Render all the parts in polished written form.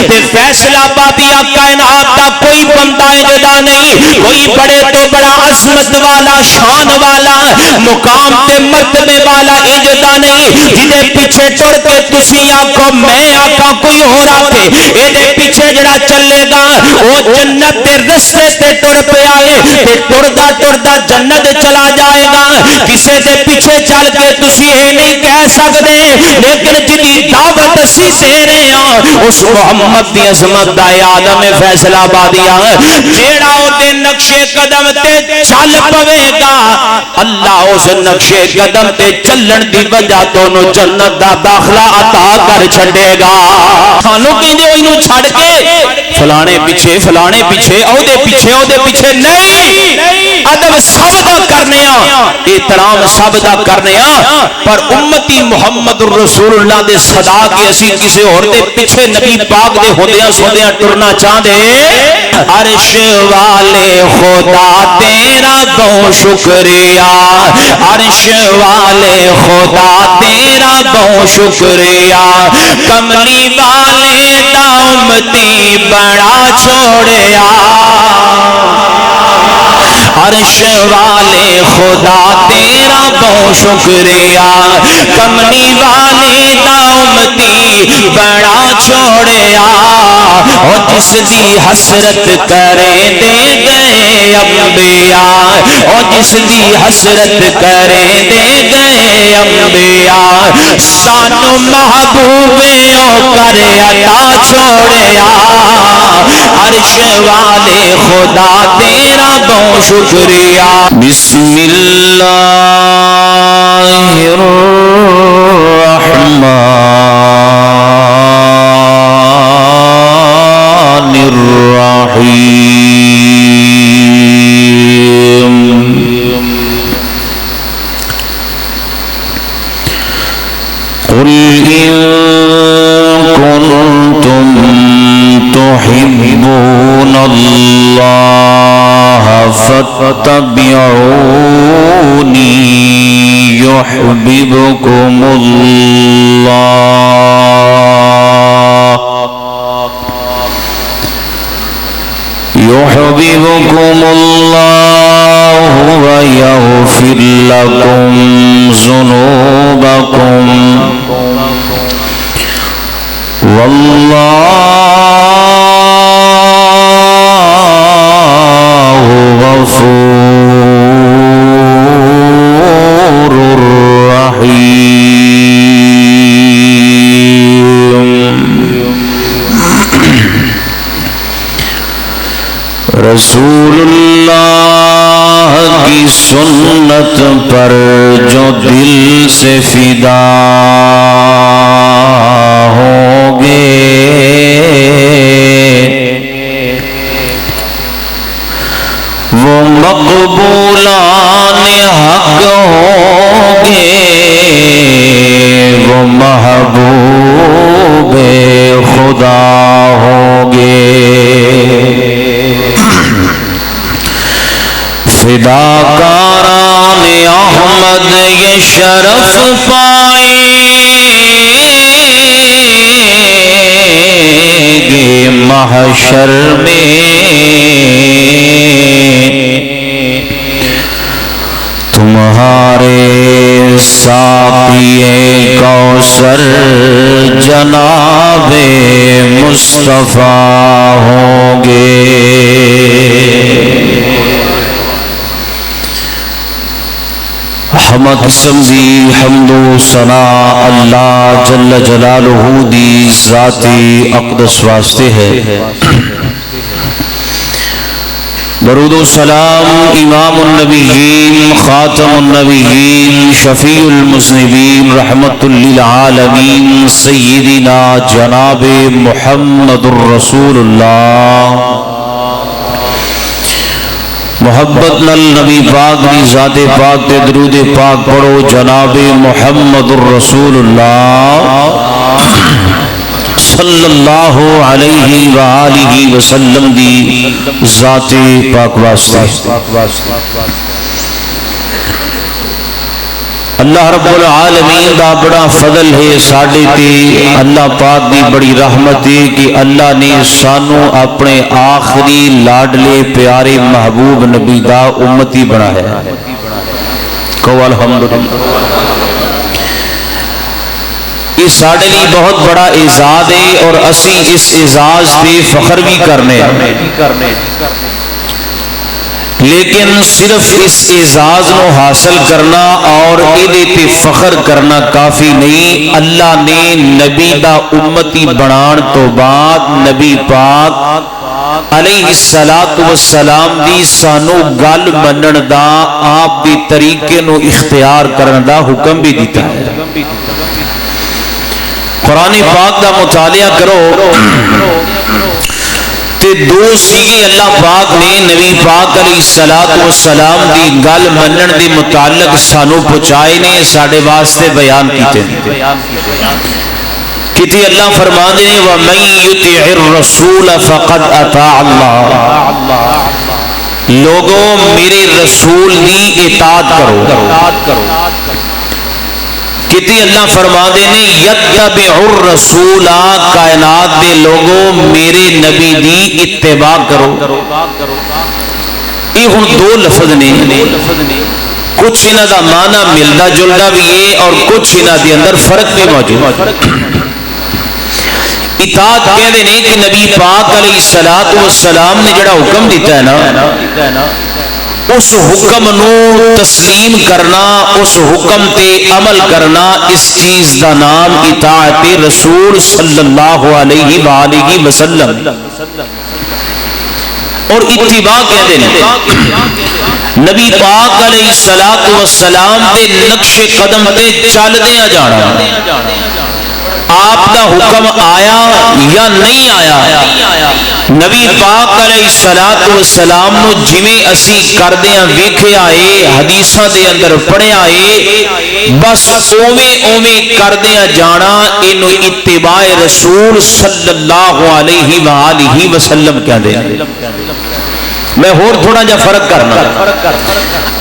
تے فیصلہ بادیا کائنات دا کوئی بندہ جدا نہیں، کوئی بڑے تو بڑا عظمت والا شان والا مقام تے مرتبے والا جدا نہیں جدے پیچھے ٹر کے تسی آکھو میں آکھاں کوئی ہو رہا تھے اے دے پیچھے جڑا چلے گا وہ جنت دے رستے تے ٹر پہ آئے تے ٹردا ٹردا جنت چلا جائے گا۔ کسے دے پیچھے چل کے تسی اے نہیں کہہ سکتے، لیکن جدی دعوت اسی دے رہے ہیں اس محمد دی عظمت دا آدم فیصلہ آبادیاں جیڑا او دے نقشے قدم تے چل پوے گا اللہ اس نقشے قدم تے چلن دی وجہ تو نو جنت دا داخلہ عطا کر چھڑے گا۔ سانو کہندے اینو چھڑ کے فلانے پیچھے او دے پیچھے نہیں، ادب سب دا کرنے احترام سب دا کرنے پر امتی محمد رسول اللہ دے صدا کے اسی کسے اور دے پیچھے نبی پاک دے ہوندیاں سوندیاں ٹرنا چاہندے۔ عرش والے خدا تیرا بہت شکریہ، عرش والے خدا تیرا بہت شکریہ، کملی والے دا امتی بڑا چھوڑیا، عرش والے خدا تیرا بہت شکریہ، کملی والے دا امتی بڑا چھوڑیا، اور جس دی حسرت کرے دے گئے انبیاء، اور جس دی حسرت کرے دے گئے انبیاء، سانو محبوبے او کرے عطا چھوڑیا، عرش والے خدا تیرا بہت شکریہ۔ بسم اللہ الرحمن الرحیم، قل ان کنتم تحبون اللہ فاتبعونی یحببکم اللہ، يحببكم الله ويغفر لكم ذنوبكم والله غفور رحيم۔ رسول اللہ کی سنت پر جو دل سے فدا ہوں گے وہ مقبولان حق ہوں گے، وہ محبوب خدا ہوں گے۔ فداکاران احمد یہ شرف پائیں گے محشر میں، تمہارے ساقی کوثر جناب مصطفیٰ ہوں گے۔ حمد سمزی حمد و ثنا اللہ جل جلالہ دی ذاتی اقدس واسطے ہے۔ درود و سلام امام النبیین خاتم النبیین شفیع المذنبین رحمت للعالمین سیدنا جناب محمد الرسول اللہ، محبت نل نبی پاک دی ذات پاک تے درود پاک پڑھو جناب محمد الرسول اللہ صلی اللہ علیہ وآلہ وسلم دی ذات پاک واسطے۔ اللہ رب العالمین دا بڑا فضل ہے ساڈے تے، اللہ پاک دی بڑی رحمت ہے کہ اللہ نے سانو اپنے آخری لاڈلے پیارے محبوب نبی دا امتی بنایا ہے۔ کہو الحمدللہ۔ یہ ساڈے لیے بہت بڑا اعزاز ہے اور اسی اس اعزاز پہ فخر بھی کرنے ہیں، لیکن صرف اس اعزاز کو حاصل کرنا اور ایدے پہ فخر کرنا کافی نہیں۔ اللہ نے نبی دا امتی بنان تو بعد نبی پاک علیہ السلام دی سانو گل منن دا، آپ دی طریقے نو اختیار کرن دا حکم بھی دیتا ہے۔ قرآن پاک دا مطالعہ کرو تے دو سیگے اللہ پاک نے نبی پاک علیہ السلام دی گل منن دے متعلق سانو پہنچائے نے، ساڈے واسطے بیان کیتے ہیں۔ کتے اللہ فرماندے نے وَمَن يُطِعِ الرَّسُولَ فَقَدْ أَطَاعَ اللَّهَ، لوگوں میرے رسول دی اطاعت کرو۔ کتی اللہ فرما دے نے یتبع الرسول، کائنات دے لوگوں میرے نبی دی اتباع کرو۔ یہ ہن دو لفظ نے، کچھ انہاں دا معنی ملدا جلدا بھی ہے اور کچھ انہاں دے اندر فرق بھی موجود ہے۔ اطاعت کہندے نے کہ نبی پاک علیہ السلام نے جڑا حکم دیتا ہے نا، اس حکم نو تسلیم کرنا، اس حکم تے عمل کرنا، اس چیز دا نام اطاعت رسول صلی اللہ علیہ وآلہ وسلم اور اتباع کہتے ہیں۔ نبی پاک علیہ السلام دے نقش قدم تے چل دیا جانا، آپ دا حکم آیا یا نہیں آیا، نبی پاک علیہ السلام نو جویں اسی کردیاں ویکھے آئے، حدیثاں دے اندر پڑھے آئے، بس اوویں کردیاں جانا، اینو اتباع رسول صلی اللہ علیہ وآلہ وسلم کہندے ہیں۔ میں اور تھوڑا جا فرق کرنا،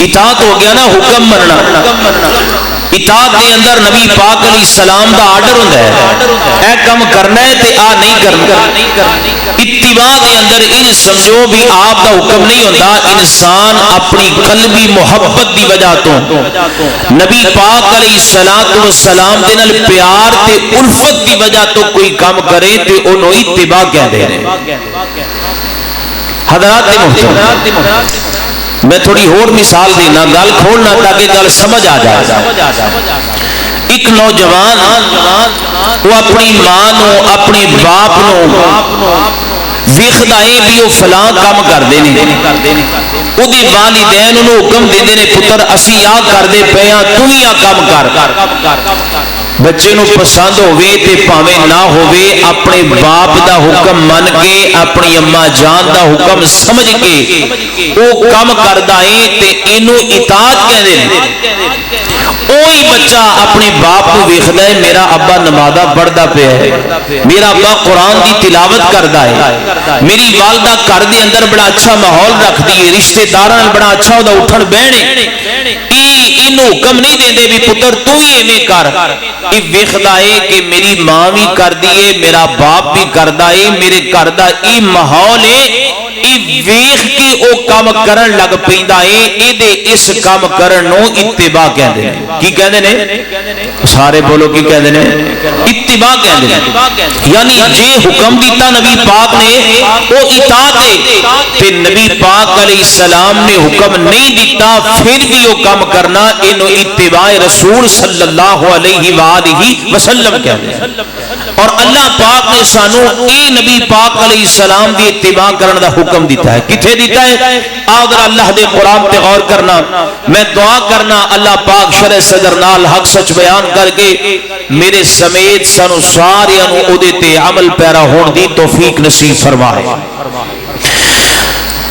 اطاعت ہو گیا نا حکم مننا، اطاعت دے اندر نبی پاک علیہ السلام دا آرڈر ہوندا ہے، اے کم کرنا ہے تے آ نہیں کرنا۔ اتباع دے اندر ان سمجھو بھی آپ دا حکم نہیں ہوندا، انسان اپنی قلبی محبت دی وجہ تو نبی پاک علیہ السلام دے نال پیار تے الفت دی وجہ تو کوئی کام کرے تے انہوں اتباع کہندے ہیں۔ حضرات محترم، میں تھوڑی اور مثال دینا، گل کھولنا تاکہ گل سمجھ آ جائے۔ ایک نوجوان وہ اپنی ماں نو اپنے باپ نو ویکھدا ہے بھی وہ فلاں کام کردے نے، اودے والدین نو حکم دیندے نے پتر اسی آ کردے پئے ہاں تو ہی آ کام کر۔ بچے نو پسند ہوئے تے پاویں نہ ہوئے، اپنے باپ دا حکم من کے، اپنی اما جان دا حکم سمجھ کے او کام کردا ہے تے اینو اطاعت کہندے نے۔ اوہی بچہ اپنے باپ کو ویکھدا ہے میرا ابا نمازاں پڑھدا پیا ہے، میرا ابا قرآن دی تلاوت کردا ہے، میری والدہ گھر دے اندر بڑا اچھا ماحول رکھدی ہے، رشتہ داراں بڑا اچھا ہودا اٹھن بہنے، اینو حکم نہیں دیندے بھی پتر تو ہی ایویں کر۔ یہ ویکھدا ہے کہ میری ماں بھی کردی ہے، میرا باپ بھی کردا ہے، میرے گھر دا ای ماحول ہے، یہ ویکھ کے او کام کرن لگ پیندا ہے، ایدے اس کام کرن نو اتباع کہندے نے۔ کی کہندے نے؟ سارے بولو کی کہندے نے؟ اتباع کہندے نے۔ یعنی جے حکم دیتا نبی پاک نے او اطاعت ہے، تے نبی پاک علیہ السلام نے حکم نہیں دیتا پھر بھی وہ کام کرنا، اینو اتباع رسول صلی اللہ علیہ وآلہ وسلم کہندے ہیں۔ اور اللہ پاک نے سانو اے نبی پاک علیہ السلام دی اتباع کرن دا حکم دیتا ہے۔ کتھے دیتا ہے؟ آدھر اللہ دے قرآن تے غور کرنا، میں دعا کرنا اللہ پاک شرع صدر نال حق سچ بیان کر کے میرے سمیت سانو ساریاں نو اودے تے عمل پیرا ہون دی توفیق نصیب فرمائے۔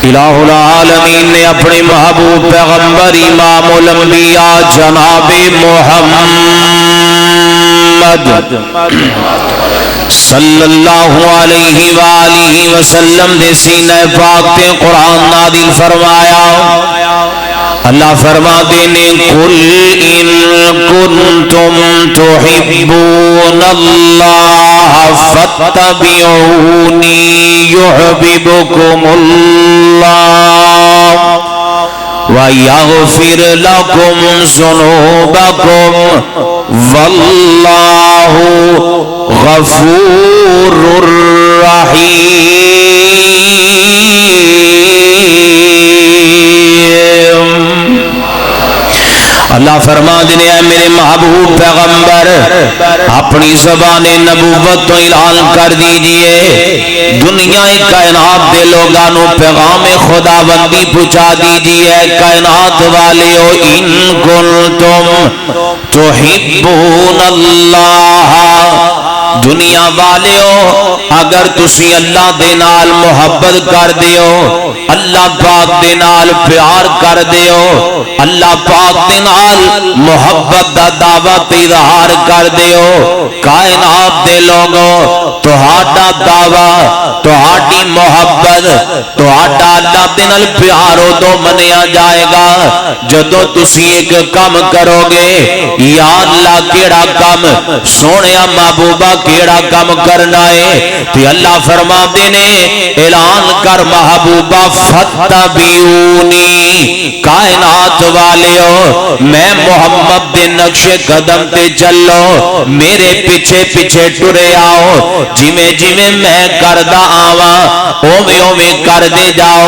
الہ العالمین نے اپنے محبوب پیغمبر امام الانبیاء جناب محمد صلی اللہ علیہ وآلہ وسلم دے سینہ پاک تے قرآن نازل فرمایا۔ اللہ فرماتے ہیں قل ان کنتم تحبون اللہ فاتبعونی یحببکم اللہ وَيَغْفِرْ لَكُمْ ذُنُوبَكُمْ وَاللَّهُ غَفُورٌ رَحِيمٌ۔ اللہ فرما دینے اے میرے محبوب پیغمبر اپنی زبان نبوت تو اعلان کر دیجئے، دنیا کائنات دے لوگانو پیغام خداوندی پہنچا دیجئے۔ کائنات والیو ان کنتم تحبون اللہ، دنیا والیو اگر تسی اللہ دے نال محبت کر دیو، اللہ پاک دے نال پیار کر دیو، اللہ پاک دے نال محبت دا دعوت اظہار کر دیو، کائنات دے لوگو تہاڈا دعویٰ تہاڈی محبت تہاڈا اللہ دے نال پیار ادو منیا جائے گا جدو تسی ایک کم کرو گے، یا اللہ کیڑا کم، سونیا محبوبہ کیڑا کم کرنا ہے، تو اللہ فرما دینے اعلان کر محبوبہ فتبعونی، کائنات والیو میں محمد دے نقش قدم تے چلو، میرے پیچھے پیچھے ٹرے آؤ، جویں جویں میں کردہ آواں اوویں اوویں کر دے جاؤ،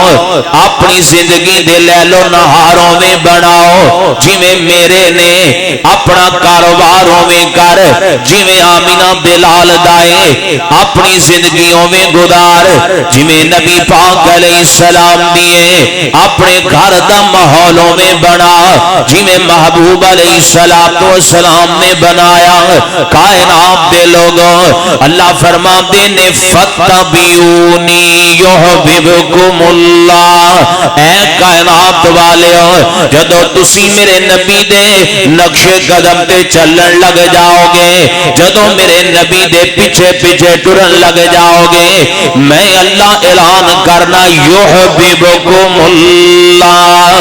اپنی زندگی دے لیلو نہاروں میں بناؤ، جویں میرے نے اپنا کاروبار اوویں کر، جویں آمینہ بلال دائے اپنی زندگیوں میں گزار، جویں نبی پاک علیہ السلام دیے اپنے گھر دا ماحولوں میں بنا، جویں محبوب علیہ السلام نے بنایا۔ کائنات دے لوگوں اللہ فرماتے نے فتبعونی یحببکم اللہ، اے کائنات والیو جدو تسی میرے نبی دے نقش قدم تے چلن لگ جاؤ گے، جدو میرے نبی دے پیچھے پیچھے ٹرن لگ جاؤ گے، میں اللہ اعلان کرنا یحببکم اللہ،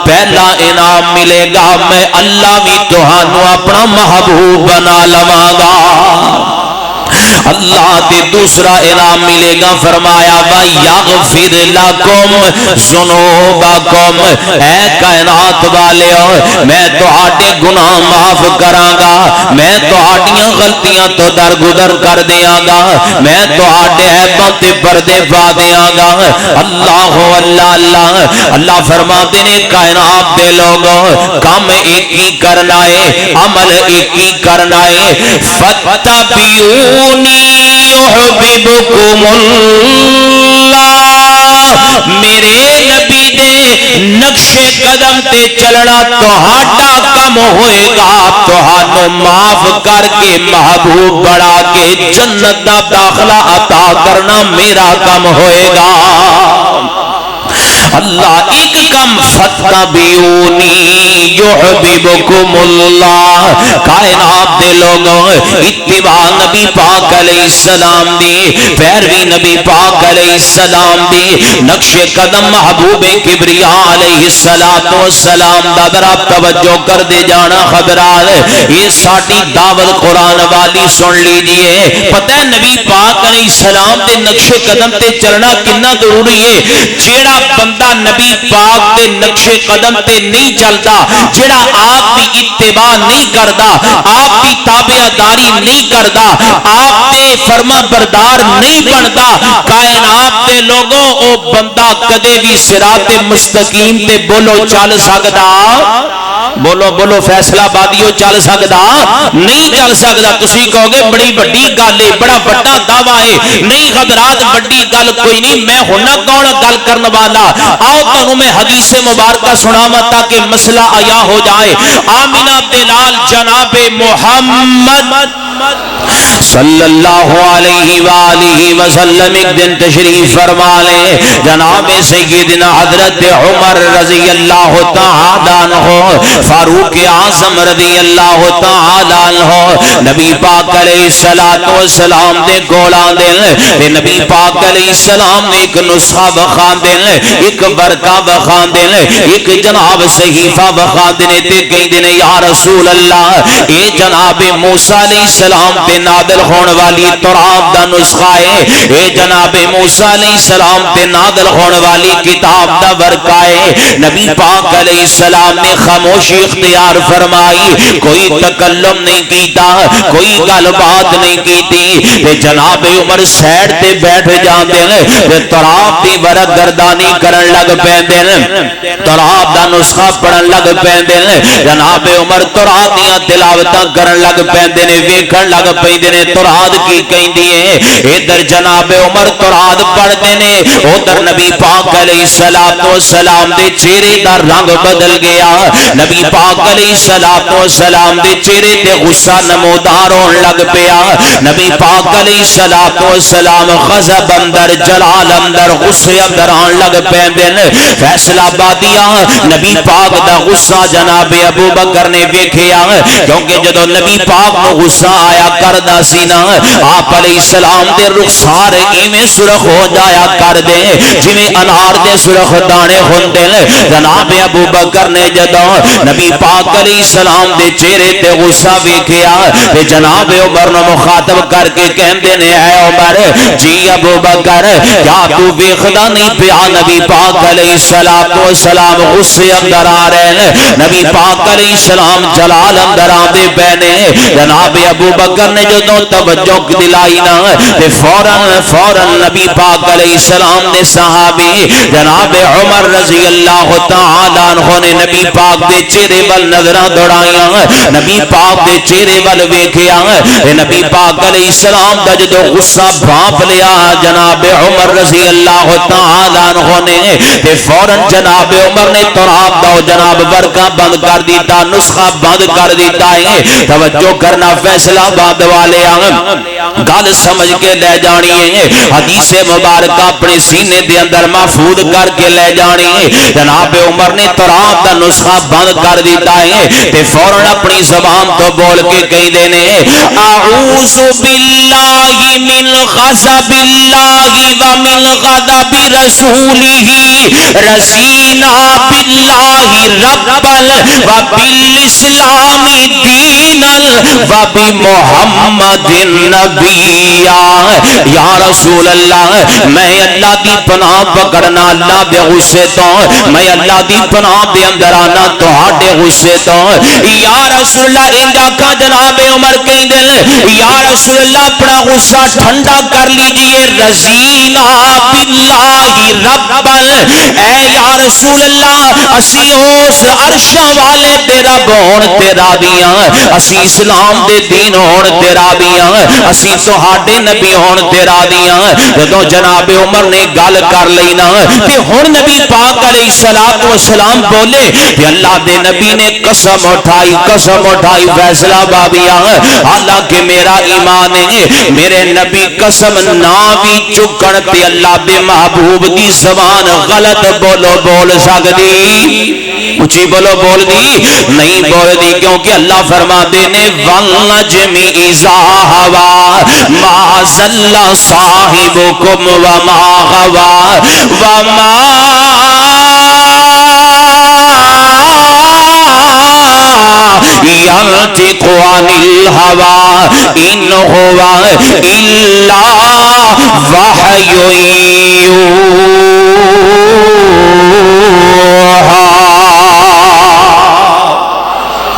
پہلا انعام ملے گا میں اللہ بھی تہانوں اپنا محبوب بنا لواں گا۔ اللہ تے دوسرا انعام ملے گا، فرمایا وَيَغْفِرْ لَكُمْ ذُنُوبَكُمْ، اے کائنات والیو میں تہاڈے گناہ معاف کراں گا، میں تہاڈیاں غلطیاں تو درگزر کر دیاں گا، میں تہاڈے عیباں تے پردے پا دیاں گا۔ اللہ اللہ اللہ اللہ فرماتے نے کائنات دے لوگوں کام ایک ہی کرنا ہے، عمل ایک ہی کرنا ہے، فتبعونی یحببکم اللہ، میرے نبی دے نقش قدم تے چلنا تہاڈا کم ہوئے گا، تہانوں معاف کر کے محبوب بڑھا کے جنت دا داخلہ عطا کرنا میرا کم ہوئے گا۔ اللہ ایک کم فتبعونی یحببکم اللہ، کائنات دے لوگوں اتباع نبی پاک علیہ السلام دی، پیروی نبی پاک علیہ السلام دی، نقش قدم محبوب کبریا علیہ السلام دا ذرا توجہ کر دے جانا خبرات، یہ ساڑی دعوت قرآن والی سن لیجئے، پتہ ہے نبی پاک علیہ السلام دے نقش قدم تے چلنا کنا ضروری ہے، جیڑا بندہ نبی پاک دے نقش قدم تے نہیں چلتا، جڑا آپ دی اتباع نہیں کردا، آپ دی تابعداری نہیں کردا، آپ دے فرما بردار نہیں بندا، کائنات دے لوگوں او بندہ کدے بھی صراط مستقیم تے بولو چل سکدا، بولو بولو فیصلہ بادیو چل سکدا نہیں چل سکدا۔ تسی کہو گے بڑی بڑی گل ہے، بڑا بڑا دعویٰ ہے، نہیں حضرات بڑی گل کوئی نہیں، میں ہونا کون گل کرنے والا، آؤ تانوں میں حدیث مبارکہ سناواں تاکہ مسئلہ آیا ہو جائے۔ آمینہ بلال جناب محمد صلی اللہ علیہ وآلہ وسلم ایک دن تشریف فرما لے جناب سیدنا حضرت عمر رضی اللہ تعالی عنہ فاروق اعظم رضی اللہ تعالی عنہ نبی پاک علیہ الصلوۃ والسلام دے گولاں دل تے نبی پاک علیہ السلام نے ایک نسخہ بخان دل ایک برکہ بخان دل ایک جناب صحیفہ بخان دے تے کہندے نے یا رسول اللہ اے جناب موسی علیہ السلام تے نازل ہون والی تورات دا نسخہ ہے اے جناب موسی علیہ السلام تے نازل ہون والی کتاب دا ورقہ ہے نبی پاک علیہ السلام نے خاموشی اختیار فرمائی کوئی تکلم نہیں کیتا کوئی گل بات نہیں کیتی تے جناب عمر سائیڈ تے بیٹھ جاندے تے تورات دی ورق گردانی کرن لگ پیندے تورات دا نسخہ پڑھن لگ پیندے جناب عمر تورات دیاں تلاوتاں کرن لگ پیندے نے ویکھن لگ پیندے نے تورات کی کہندی ہے ادھر جناب عمر تورات پڑھدے نے ادھر نبی پاک علیہ الصلوۃ والسلام دے چہرے دا رنگ بدل گیا نبی پاک علیہ الصلوۃ والسلام دے چہرے تے غصہ نمودار ہون لگ پیا نبی پاک علیہ الصلوۃ والسلام غضب اندر جلال اندر غصے اندر آن لگ پیندے فیصلہ بادیا نبی پاک دا غصہ جناب ابو بکر نے ویکھیا کیونکہ جدوں نبی پاک نو غصہ آیا کردا سی نا آپ علیہ السلام دے رخسار ایویں سرخ ہو جایا کر دے جویں انار دے سرخ دانے ہوندے جناب ابو بکر نے جدوں نبی پاک علیہ السلام دے چہرے تے غصہ ویکھیا تے جناب عمر نو مخاطب کر کے کہندے نے اے عمر جی ابو بکر کیا تو ویکھدا نہیں پیا نبی پاک علیہ الصلوۃ والسلام غصے اندر آ رہے نبی پاک علیہ السلام جلال اندر آندے پے نے جناب ابو بکر نے جدوں توجہ دلائی نا تے فوراً نبی پاک علیہ السلام نے صحابی جناب عمر رضی اللہ تعالی عنہ نے نبی پاک دے چہرے ول نظراں دوڑائیاں نبی پاک دے چہرے ول ویکھیا تے نبی پاک علیہ السلام دا جدوں غصہ بھانپ لیا جناب عمر رضی اللہ تعالی عنہ نے تے فوراً جناب عمر نے تورات دا جناب ورقہ بند کر دیتا نسخہ بند کر دیتا ہے توجہ کرنا فیصلہ باد والے گل سمجھ کے لے جانی ہے حدیث مبارکہ اپنے سینے دے اندر محفوظ کر کے لے جانی ہے جناب عمر نے تورات دا نسخہ بند کر دیتا ہے تے فوراً اپنی زبان تو بول کے کہندے نے اعوذ باللہ من غضب اللہ و من غضب رسولہ رضینا باللہ ربا و بالاسلام دینا و بمحمد نبیا یا رسول اللہ میں اللہ دی پناہ پکڑنا اللہ دے غصے تو میں اللہ دی پناہ دے اندر آنا تہاڈے غصے تو یا رسول اللہ انجا کا جناب عمر کہندے یا رسول اللہ اپنا غصہ ٹھنڈا کر لیجئے رضینا باللہ ربا اے یا رسول اللہ اسی اس عرش والے تیرا بون تیرا دیاں اسی اسلام دے دین ہون تیرا دیاں اسی تہاڈے نبی ہون تیرا دیاں جدوں جناب عمر نے گل کر لینا تے ہن نبی پاک علیہ الصلوۃ والسلام بولے کہ اللہ دے نبی نے قسم اٹھائی فیصلہ بابیا حالانکہ میرا ایمان ہے میرے نبی قسم نہ بھی چکن تے اللہ دے محبوب دی زبان غلط بول سکدی اچھی بولو بول دی نہیں بول دی کیونکہ اللہ فرما دے نے والنجم اذا ہوا ما ضل صاحبکم وما غوا وما ينطق عن الهوى إن هو إلا وحي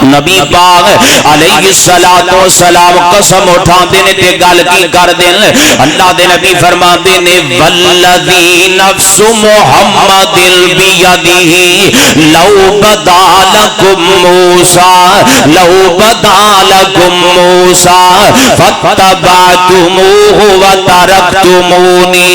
نبی پاک علیہ الصلوۃ والسلام قسم اٹھا دینے تے گل کی کر دین اللہ دے نبی فرما دینے والذی نفس محمد بیدہ لو بدا لکم موسیٰ فتبعتموہ وترکتمونی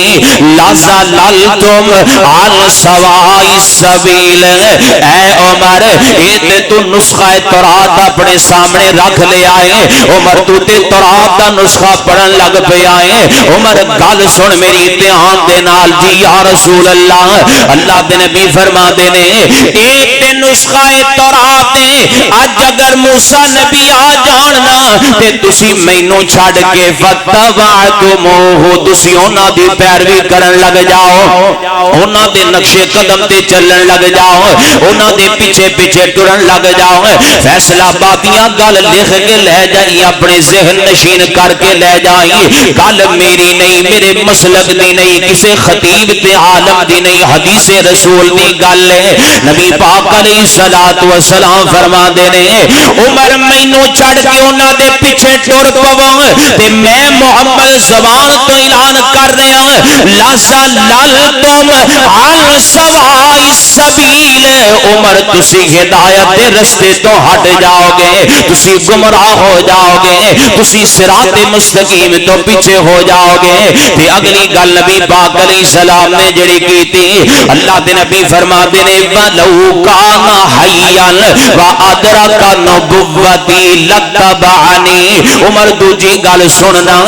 لزللتم عن سواء السبیل اے عمر ایتے تو نسخہ تورات تورات اپنے سامنے رکھ لے آئے عمر تو تے تورات دا نسخہ پڑھن لگ پہ آئے عمر گل سن میری دھیان دے نال جی یا رسول اللہ اللہ دے نبی فرما دے نے ایک تے نسخہ تورات دے اج اگر موسیٰ نبی آ جاننا تے تسی مینوں چھڈ کے فتبعتموہ تسی انہاں دی پیروی کرن لگ جاؤ انہاں دے نقش قدم تے چلن لگ جاؤ انہاں دے پیچھے پیچھے ٹرن لگ جاؤ فیصلہ بادیاں گل لکھ کے لے جائیں اپنے ذہن نشین کر کے لے جائیں گل میری نہیں میرے مسلک دی نہیں کسی خطیب تے عالم دی نہیں حدیث رسول دی گل ہے نبی پاک علیہ الصلوۃ والسلام فرما دے نے عمر مینوں چڑھ کے انہاں دے پیچھے ٹر پواں تے میں محمد زبان تو اعلان کر رہا لَزَلَّلْتُمْ عَنْ سَوَاءِ السَّبِيلِ عمر تسی ہدایت دے رستے تو ہٹ جاؤ گے تسی گمراہ ہو جاؤ گے تسی صراط مستقیم تو پیچھے ہو جاؤ گے تے اگلی گل نبی پاک علیہ السلام نے جڑی کی تھی اللہ دے نبی فرماتے نے وَلَوْ كَانَ حَيًّا وَأَدْرَكَ نُبُوَّتِي لَاتَّبَعَنِي عمر دوجی گل سننا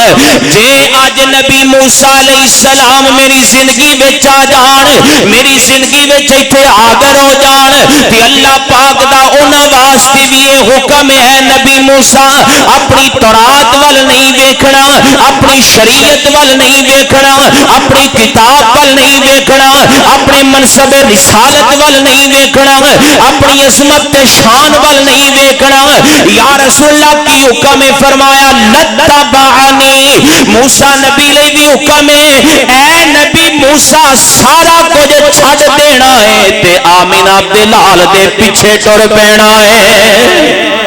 جے اج نبی موسیٰ علیہ السلام میری زندگی وچ آ جان میری زندگی وچ ایتھے حاضر ہو جان تے اللہ پاک دا انہاں واسطے بھی یہ حکم ہے نبی موسیٰ اپنی تورات ول نہیں دیکھنا اپنی شریعت ول نہیں دیکھنا اپنی کتاب ول نہیں دیکھنا اپنے منصب رسالت ول نہیں دیکھنا اپنی عظمت تے شان ول نہیں دیکھنا یا رسول اللہ کی حکم فرمایا لتبعنی موسیٰ نبی لئی بھی حکم ہے اے نبی موسیٰ سارا کچھ چھڈ دینا ہے تے آمینہ بلال دے پیچھے ٹر پینا ہے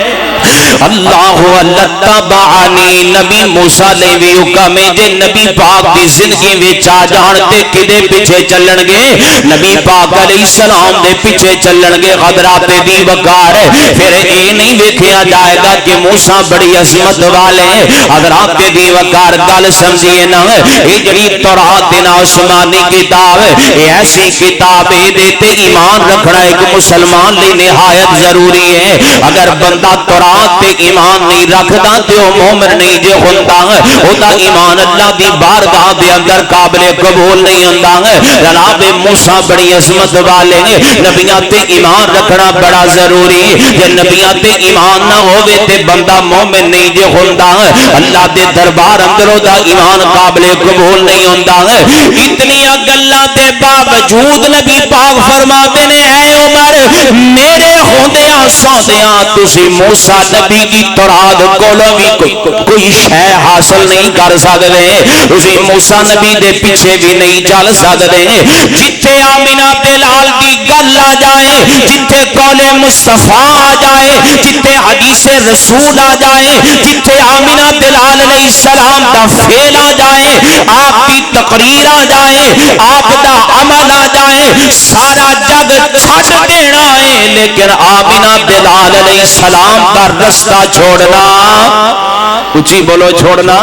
اللہ لتبعنی نبی موسیٰ لے بھی حکم ہے جے نبی پاک دی زندگی وچ آ جان تے کدے پیچھے چلن گے نبی پاک علیہ السلام دے پیچھے چلن گے غدرات دی وقار پھر اے نہیں ویکھیا جائے گا کہ موسیٰ بڑی عظمت والے حضرات دی وقار گل سمجھیے نا اے جڑی تورات دے آسمانی کتاب اے ایسی کتاب ہے دے تے ایمان رکھنا ایک مسلمان لئی نہایت ضروری ہے اگر بندہ تورات تے ایمان نہیں رکھدا تے او مومن نہیں جے ہوندا او دا ایمان اللہ دی بارگاہ دے اندر قابل قبول نہیں ہوندا جناب موسیٰ بڑی عظمت والے نبیاں تے ایمان رکھنا بڑا ضروری جے نبیاں تے ایمان نہ ہوے تے بندہ مومن نہیں جے ہوندا اللہ دے دربار اندر او دا ایمان قابل قبول نہیں ہوندا اتنی گلاں دے باوجود نبی پاک فرماتے نے اے عمر میرے ہوندیاں سوندیاں تسی موسیٰ نبی کی تورات کولوں بھی کوئی شے حاصل نہیں کر سکدے تسی موسیٰ نبی دے پیچھے بھی نہیں چل سکدے جتھے آمینہ بلال دی گل آ جائے جتھے قول مصطفیٰ آ جائے جتھے حدیث رسول آ جائے جتھے آمینہ بلال علیہ السلام دا فعل آ جائے آپ کی تقریر آ جائے آپ دا عمل آ جائے سارا جگ چھڈ دینا ہے لیکن آمینہ بلال علیہ السلام کا رستہ چھوڑنا اچھی بولو چھوڑنا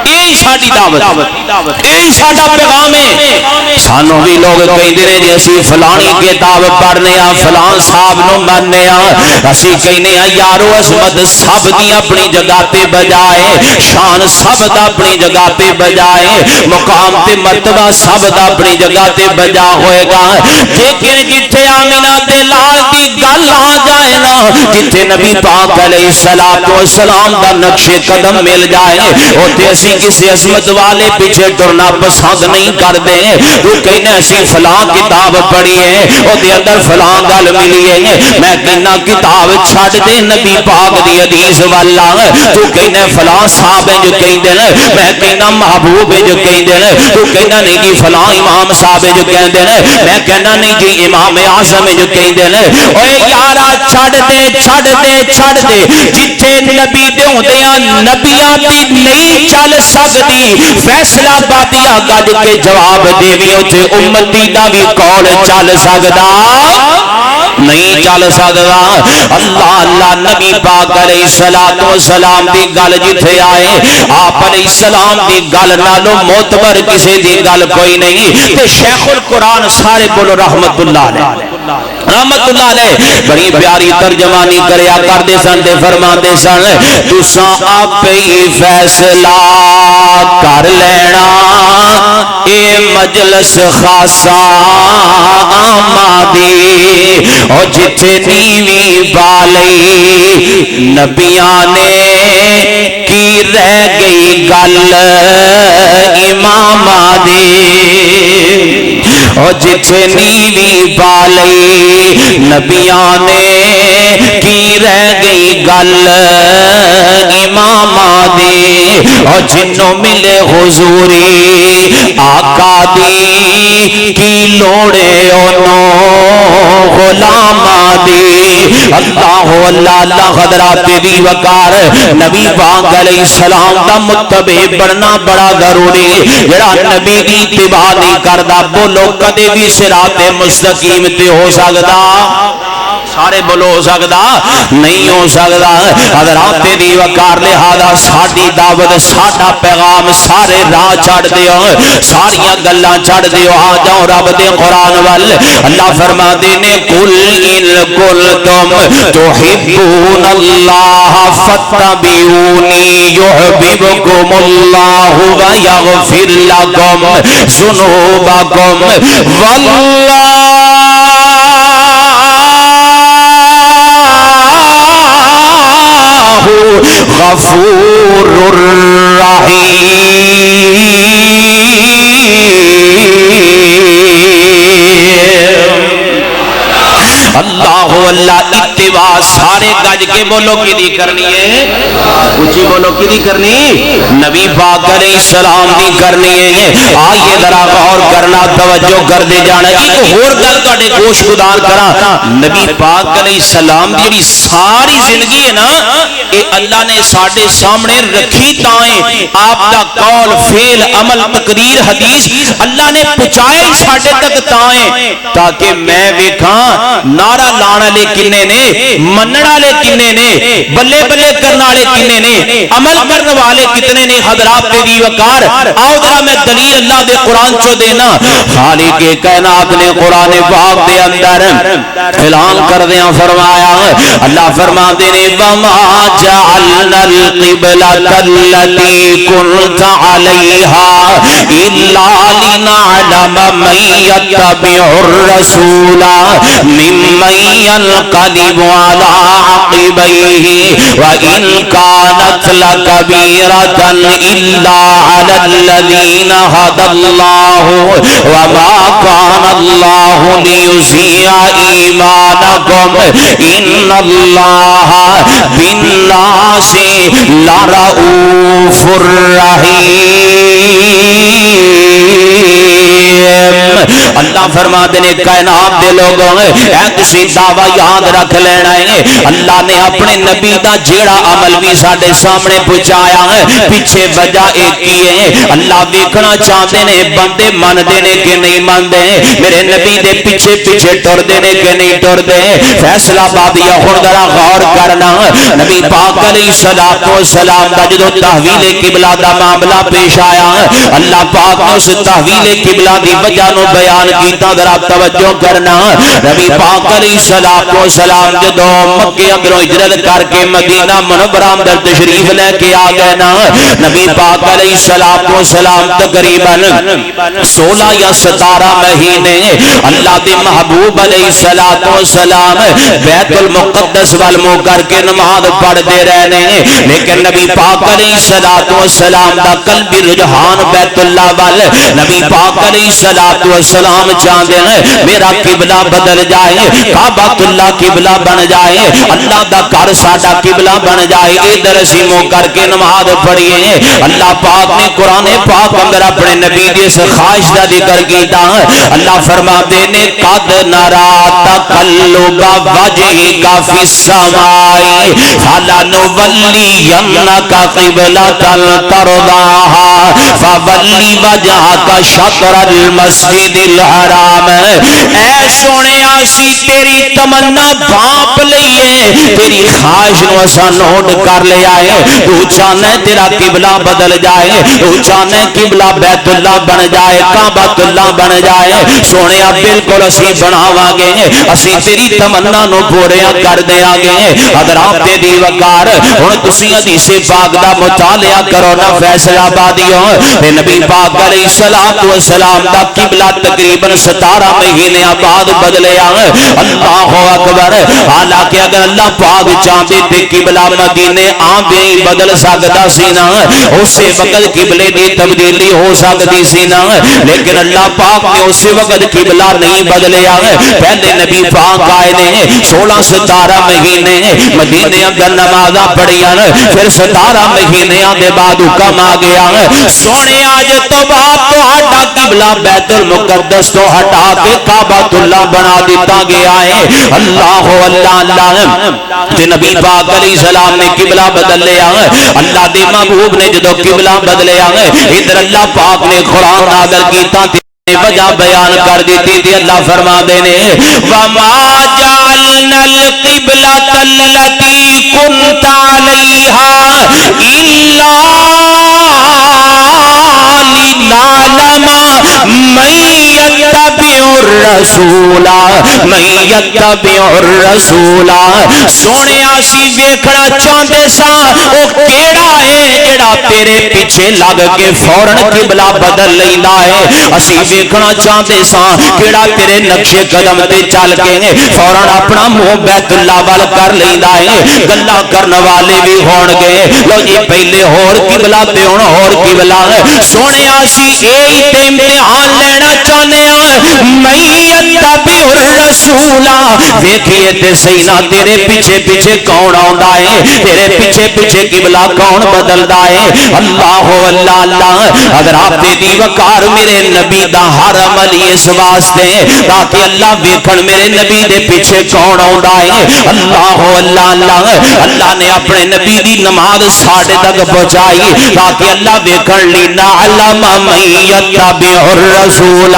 یہی ساڈی دعوت یہی ساڈا پیغام ہے سانوں بھی لوگ کہندے نے جی اسی فلانی کتاب پڑھنے آ فلان صاحب نو مننے آ اسی کہنے آ یارو عظمت سب دی اپنی جگہ تے بجائے شان سب دا اپنی جگہ تے بجائے مقام تے مرتبہ سب دا اپنی جگہ تے بجا ہوئے گا لیکن جتھے آمینہ بلال دی گل آ جائے نا جتھے نبی پاک علیہ السلام دا نقش قدم مل جائے اوتھے اسی کسی عظمت والے پیچھے ٹرنا پسند نہیں کردے تو کہنا اسی فلاں کتاب پڑھی ہے اوہدے اندر فلاں گل ملی ہے میں کہنا کتاب چھڈ دے نبی پاک دی حدیث والا تو کہنا فلاں صاحب جو کہندے نے میں کہنا محبوب جو کہندے نے تو کہنا نہیں جی فلاں امام صاحب جو کہندے نے میں کہنا نہیں جی امام اعظم جو کہندے نے اوے یارا چھڈ دے جتھے نبی دے ہوندیاں نبیاں دی نہیں چل سکدی فیصلہ بادیاں گڈ کے جواب دیوی اوتھے امتی دا بھی قول چل سکدا نہیں چل سکدا اللہ نبی پاک علیہ الصلوۃ والسلام دی گل جتھے آئے آپ علیہ السلام دی گل نالوں معتبر کسی دی گل کوئی نہیں تے شیخ القرآن سارے بولو رحمت اللہ علیہ رحمت اللہ علیہ بڑی پیاری ترجمانی کریا کردے سن تے فرماندے سن تساں آپ ہی فیصلہ کر لینا اے مجلس خاصا آمادی او جتھے نیوی بالی نبیاں نے کی رہ گئی گل امام دی او جتھے نیوی بالی نبیاں نے کی رہ گئی گل امام دی او جنوں ملے حضوری آقا دی کی لوڑے انہوں غلام دی اللہ اللہ حضرات دی وقار نبی پاک علیہ السلام دا متبع بڑھنا بڑا ضروری جڑا نبی دی اتباع نہیں کردا بولو کدے بھی صراط مستقیم تے ہو سکدا سارے بولو ہو سکدا نہیں ہو سکدا حضرات دی وقار لہذا ساڈی دعوت ساڈا پیغام سارے راہ چھڑ دیو ساریاں گلاں چھڑ دیو آ جاؤ رب دے قرآن وال اللہ فرماتے نے قل ان کنتم تحبون اللہ فاتبعونی یحببکم اللہ ویغفر لکم ذنوبکم واللہ غفور الرحیم اللہ اللہ اتباع سارے گج کے بولو کی دی کرنی ہے اونچی بولو کی دی کرنی نبی پاک علیہ السلام دی کرنی ہے آئیے ذرا غور کرنا توجہ کر دے جانا ایک اور گل تہاڈے گوش گدار کراں نبی پاک علیہ السلام دی ساری زندگی ہے نا اے اللہ نے ساڈے سامنے رکھی تائیں آپ دا قول فعل عمل تقریر حدیث اللہ نے پہنچائے ساڈے تک تائیں تاکہ میں ویکھاں نعرہ لانے والے کنے نے منن والے کنے نے بلے بلے کرنے والے کنے نے عمل کرنے والے کتنے نے حضرات دی وقار آؤ ذرا میں دلیل اللہ دے قرآن چو دینا خالق کائنات نے قرآن پاک دے اندر اعلان کر دیاں فرمایا اللہ فرماتے نے وما جعلنا القبلۃ التي كنت عليها الا لنعلم من يتبع الرسول ممن ينقلب على عقبيه وإن كانت لكبيرة إلا على الذين هدى الله وما كان الله ليضيع إيمانكم إن الله بالناس لرؤوف رحيم اللہ فرماتے نے کائنات دے لوگوں اے تسی دعویٰ یاد رکھ لینا ہے اللہ نے اپنے نبی دا جیڑا عمل بھی ساڈے سامنے پہنچایا ہے پیچھے وجہ ایک ہی ہے اللہ دیکھنا چاہتے نے بندے من دے نے کہ نہیں من دے میرے نبی دے پیچھے پیچھے ٹر دے نے کہ نہیں ٹر دے فیصلہ بادیا ہن ذرا غور کرنا نبی پاک علیہ الصلوۃ والسلام دا جدوں تحویل قبلہ دا معاملہ پیش آیا اللہ پاک نے اس تحویل قبلہ دی وجہ نو بیان کیتا ذرا توجہ کرنا نبی پاک علیہ الصلوۃ والسلام جدوں مکے اندروں ہجرت کر کے مدینہ منورہ اندر تشریف لے کے آ گئے نا نبی پاک علیہ الصلوۃ والسلام تقریباً 16 یا 17 مہینے اللہ دے محبوب علیہ الصلوۃ والسلام بیت المقدس وال منہ کر کے نماز پڑھتے رہنے لیکن نبی پاک علیہ الصلوۃ والسلام دا قلبی رجحان بیت اللہ وال نبی پاک علیہ الصلوۃ والسلام چاہتے ہیں میرا قبلہ بدل جائے کعبۃ اللہ قبلہ بن جائے اللہ دا گھر ساڈا قبلہ بن جائے ادھر اسی منہ کر کے نماز پڑھیے اللہ پاک نے قرآن پاک اندر اپنے نبی دی اس خواہش دا ذکر کیتا اللہ فرماتے نے قد نرا تقلب وجهک فی السماء فلنولینک قبلۃ ترضاها فول وجهک شطر المسجد الحرام حرام اے سونے آسی تیری تمنا باپ لئیے تیری خواہش نو اسا نوٹ کر لیا ہے تو چاہنا تیرا قبلہ بدل جائے تو چاہنا قبلہ بیت اللہ بن جائے کعبۃ اللہ بن جائے سونے بالکل اسی بناوا گے اسی تیری تمنا نو پوریا کر دیا گے حضرات دی وقار ہن تسی حدیث پاک دا مطالعہ کرو نا فیصلہ آبادیوں تے نبی پاک علیہ الصلوۃ والسلام دا قبلہ تقریباً 17 مہینے بعد بدلیا اللہ اکبر حالانکہ اگر اللہ پاک چاہتے تے قبلہ مدینے آندے ہی بدل سکتا سی نا اسی وقت قبلے دی تبدیلی ہو سکتی سی نا لیکن اللہ پاک نے اسی وقت قبلہ نہیں بدلیا پہلے نبی پاک آئے نے 16-17 مہینے مدینے اندر نمازاں پڑھیاں پھر 17 مہینے دے بعد حکم آ گیا سونے آج تو بعد تو ہٹا قبلہ بیت المقدس تو ہٹا کے کعبۃ اللہ بنا دیتا گیا ہے اللہ اللہ تے نبی پاک علیہ السلام نے قبلہ بدل لیا اللہ دے محبوب نے جدو قبلہ بدلیا ادھر اللہ پاک نے قرآن نازل کیتا وجہ بیان کر دیتی تھی اللہ فرما دینے وَمَا جَعَلْنَا الْقِبْلَةَ الَّتِي كُنْتَ عَلَيْهَا إِلَّا لِنَعْلَمَ مَن يَتَّبِعُ الرَّسُولَ سونے آسی ویکھنا چاہتے سا او کیڑا ہے جڑا تیرے پیچھے لگ کے فوراً قبلہ بدل لیندا ہے اسی ویکھنا چاہتے سا کیڑا تیرے نقشے قدم تے چل کے فوراً اپنا منہ بیت اللہ وال کر لیندا ہے گلاں کرن والے بھی ہون گے لو جی پہلے ہور قبلہ تے ہن ہور قبلہ سونے آسی اے تے امتحان لینا چاہنے من یتبع الرسول ویکھیے تے صحیح نہ تیرے پیچھے پیچھے کون آندا ہے تیرے پیچھے پیچھے قبلہ کون بدلدا ہے اللہ اللہ اللہ اگر آپ دی وقار میرے نبی دا ہر عمل اس واسطے تاکہ اللہ ویکھن میرے نبی دے پیچھے کون آندا ہے اللہ اللہ اللہ اللہ نے اپنے نبی دی نماز ساڈے تک پہنچائی تاکہ اللہ ویکھن لینا علم من یتبع الرسول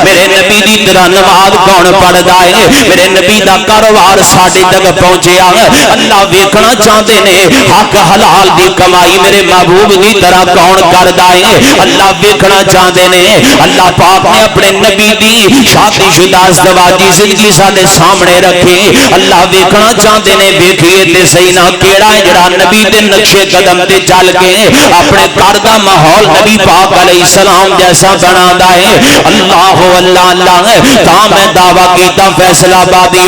میرے نبی دی طرح نماز کون پڑھدا ہے میرے نبی دا کاروبار ساڈے تک پہنچیا اللہ ویکھنا چاہتے نے حق حلال دی کمائی میرے محبوب دی طرح کون کردا ہے اللہ ویکھنا چاہتے نے اللہ پاک نے اپنے نبی دی شادی شدہ ازدواجی زندگی ساڈے سامنے رکھی اللہ ویکھنا چاہتے نے ویکھیے تے صحیح نہ کیڑا ہے جڑا نبی دے نقشے قدم تے چل کے اپنے گھر دا ماحول نبی پاک علیہ السلام جیسا بنادا ہے اللہ اللہ اللہ تا میں دعویٰ کیتا فیصلہ آبادی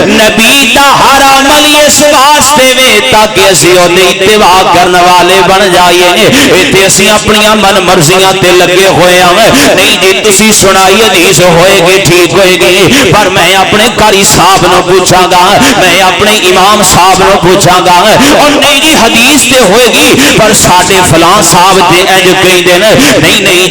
نبی دا ہر عمل اس واسطے وے تاکہ اسی اودے اتباع کرن والے بن جائیے ایتھے اسی اپنی من مرضیاں تے لگے ہوئے ہیں نہیں جی تسی سنائی حدیث ہوئے گی ٹھیک ہوئے گی پر میں اپنے قاری صاحب نو پوچھاں گا میں اپنے امام صاحب نو پوچھاں گا اور نہیں جی حدیث تے ہوئے گی پر ساڈے فلاں صاحب تے انج کہیں دے نہیں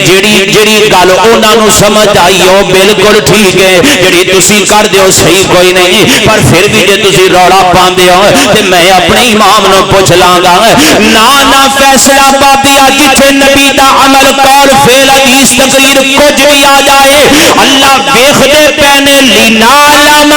جڑی گل انہاں نو سمجھ آئی او بالکل ٹھیک ہے جڑی تسی کر دیو صحیح کوئی نہیں پر پھر بھی جے تسی روڑا پاندے ہو تے میں اپنے امام نو پوچھ لاں گا نا فیصلہ بادیا جتھے نبی دا عمل قول فعل حدیث تقریر کچھ بھی آ جائے اللہ ویکھدے پینے لنعلم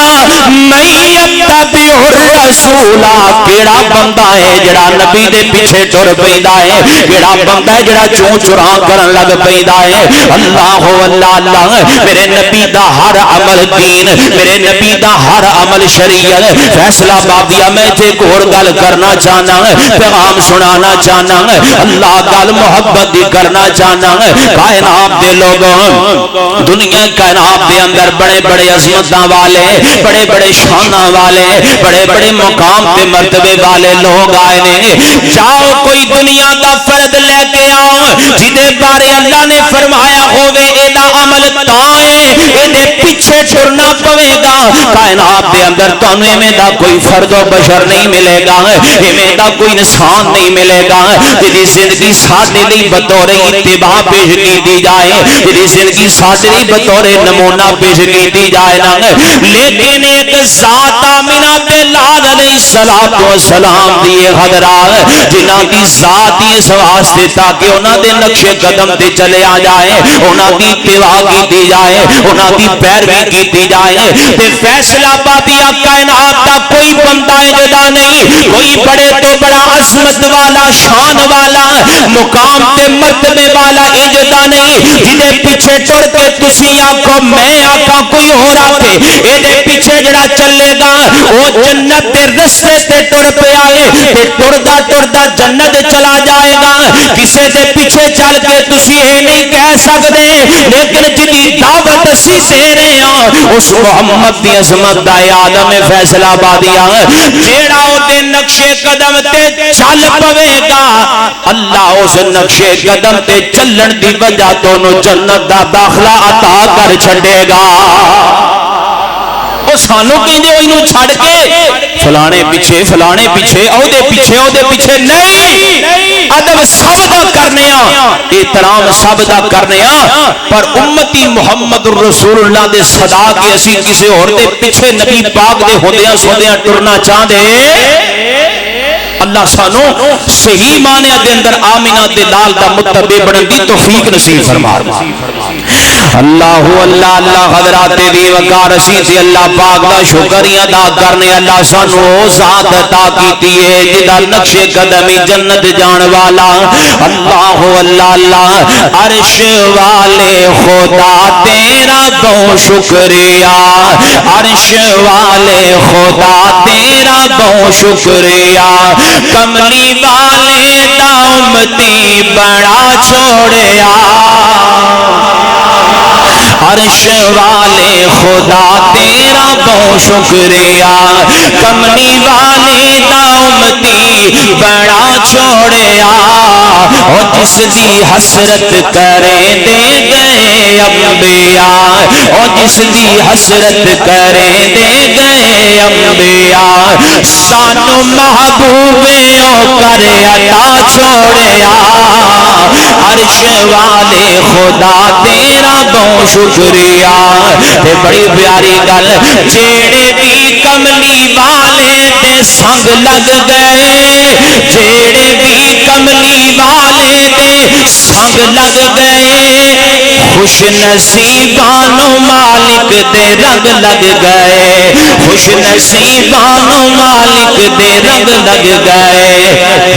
من یتبع الرسول کیڑا بندہ ہے جڑا نبی دے پیچھے ٹر پیندا ہے کیڑا بندہ ہے جڑا چوں چراں کرن لگ پیندا ہے اللہ اللہ اللہ میرے نبی دا ہر عمل دین میرے نبی دا ہر عمل شریعت فیصلہ بادیا میں تے ایک اور گل کرنا چاہنا پیغام سنانا چاہنا اللہ گل محبت دی کرنا چاہنا کائنات دے لوگوں دنیا کائنات دے اندر بڑے بڑے عظمتاں والے بڑے بڑے شاناں والے بڑے بڑے مقام تے مرتبے والے لوگ آئے نے جاؤ کوئی دنیا دا فرد لے کے آؤ جدے بارے اللہ نے فرمایا ہوئے ایدہ عمل تائیں ایدے پیچھے ٹرنا پوے گا کائنات دے اندر تانوں ایویں دا کوئی فرد و بشر نہیں ملے گا ایویں دا کوئی انسان نہیں ملے گا جدی زندگی ساڈے لئی بطور اتباع پیش کی جائے جدی زندگی ساڈے لئی بطور نمونہ پیش کی جائے نا لیکن ایک ذات آمنہ تے لال علیہ السلام دی حضرات جنہاں دی ذات ہی اس واسطے تاکہ انہاں دے نقش قدم تے چلے آ جائے انہاں دی اتباع کی جائے انہاں دی پیروی کی جائے تے فیصلہ بادیہ کائنات دا کوئی بندہ جدا نہیں کوئی بڑے تو بڑا عظمت والا شان والا مقام تے مرتبے والا جدا نہیں جدے پیچھے ٹر کے تسی آکھو میں آکھا کوئی اور آکھے اے دے پیچھے جڑا چلے گا وہ جنت دے رستے تے ٹر پہ آئے تے ٹردا ٹردا جنت چلا جائے گا کسے دے پیچھے چل کے تسی اے نہیں کہہ سکتے لیکن جدی دعوت اسی دے رہے ہیں اس محمد دی عظمت دا آدم فیصلہ بادیا جیڑا او دے نقش قدم تے چل پوے گا اللہ اس نقش قدم تے چلن دی وجہ تو نو جنت دا داخلہ عطا کر چھڑے گا وہ سانو کہندے ہوئی نو چھڑ کے فلانے پیچھے او دے پیچھے نہیں ادب سب دا کرنے احترام سب دا کرنے پر امتی محمد رسول اللہ دے صدا کی اسی کسے اور دے پیچھے نبی پاک دے ہوندیاں سوندیاں ٹرنا چاہ دے اللہ سانو صحیح معنی دے اندر آمینہ دے لال دا متبع بنن دی توفیق نصیب فرما اللہ اللہ اللہ حضرات دی وقار رسید اللہ پاک دا شکریہ ادا کرنے اللہ سانو ذات عطا کیتی ہے جدا نقش قدمی جنت جان والا اللہ اللہ اللہ عرش والے خدا تیرا بہت شکریہ عرش والے خدا تیرا بہت شکریہ کملی والے دا امتی بڑا چھوڑیا عرش والے خدا تیرا بہت شکریہ کملی والے دا امتی بڑا چھوڑیا اور جس دی حسرت کرے دے گئے انبیاء اور جس دی حسرت کرے دے گئے انبیاء سانو محبوبے او کرے عطا چھوڑیا عرش والے خدا تیرا بہت شکریہ تے بڑی پیاری گل جیڑے بھی کملی والے تے سنگ لگ گئے جیڑے بھی کملی والے تے سنگ لگ گئے خوش نصیبانو مالک دے رنگ لگ گئے خوش نصیبانو مالک دے رنگ لگ گئے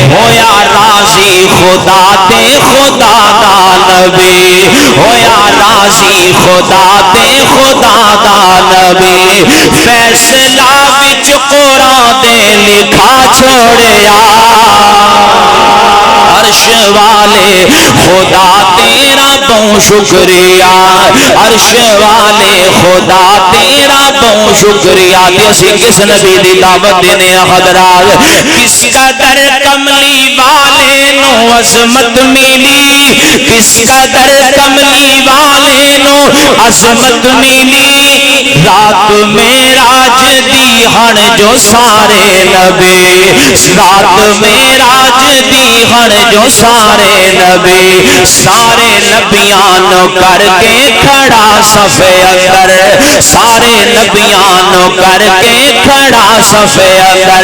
ہویا راضی خدا تے خدا دا نبی ہویا راضی خدا تے خدا دا نبی فیصلہ وچ قرآن دے لکھا چھوڑیا عرش والے خدا تیرا بہت شکریہ عرش والے خدا تیرا بہت شکریہ اسی کس نبی دی دعوت دینے حضرات کس قدر کملی والے نو عظمت ملی کس قدر کملی والے نو عظمت ملی رات معراج دی ہن جو سارے نبی رات معراج دی ہن جو سارے نبیان کر کے کھڑا صفے اندر سارے نبیان کر کے کھڑا صفے اندر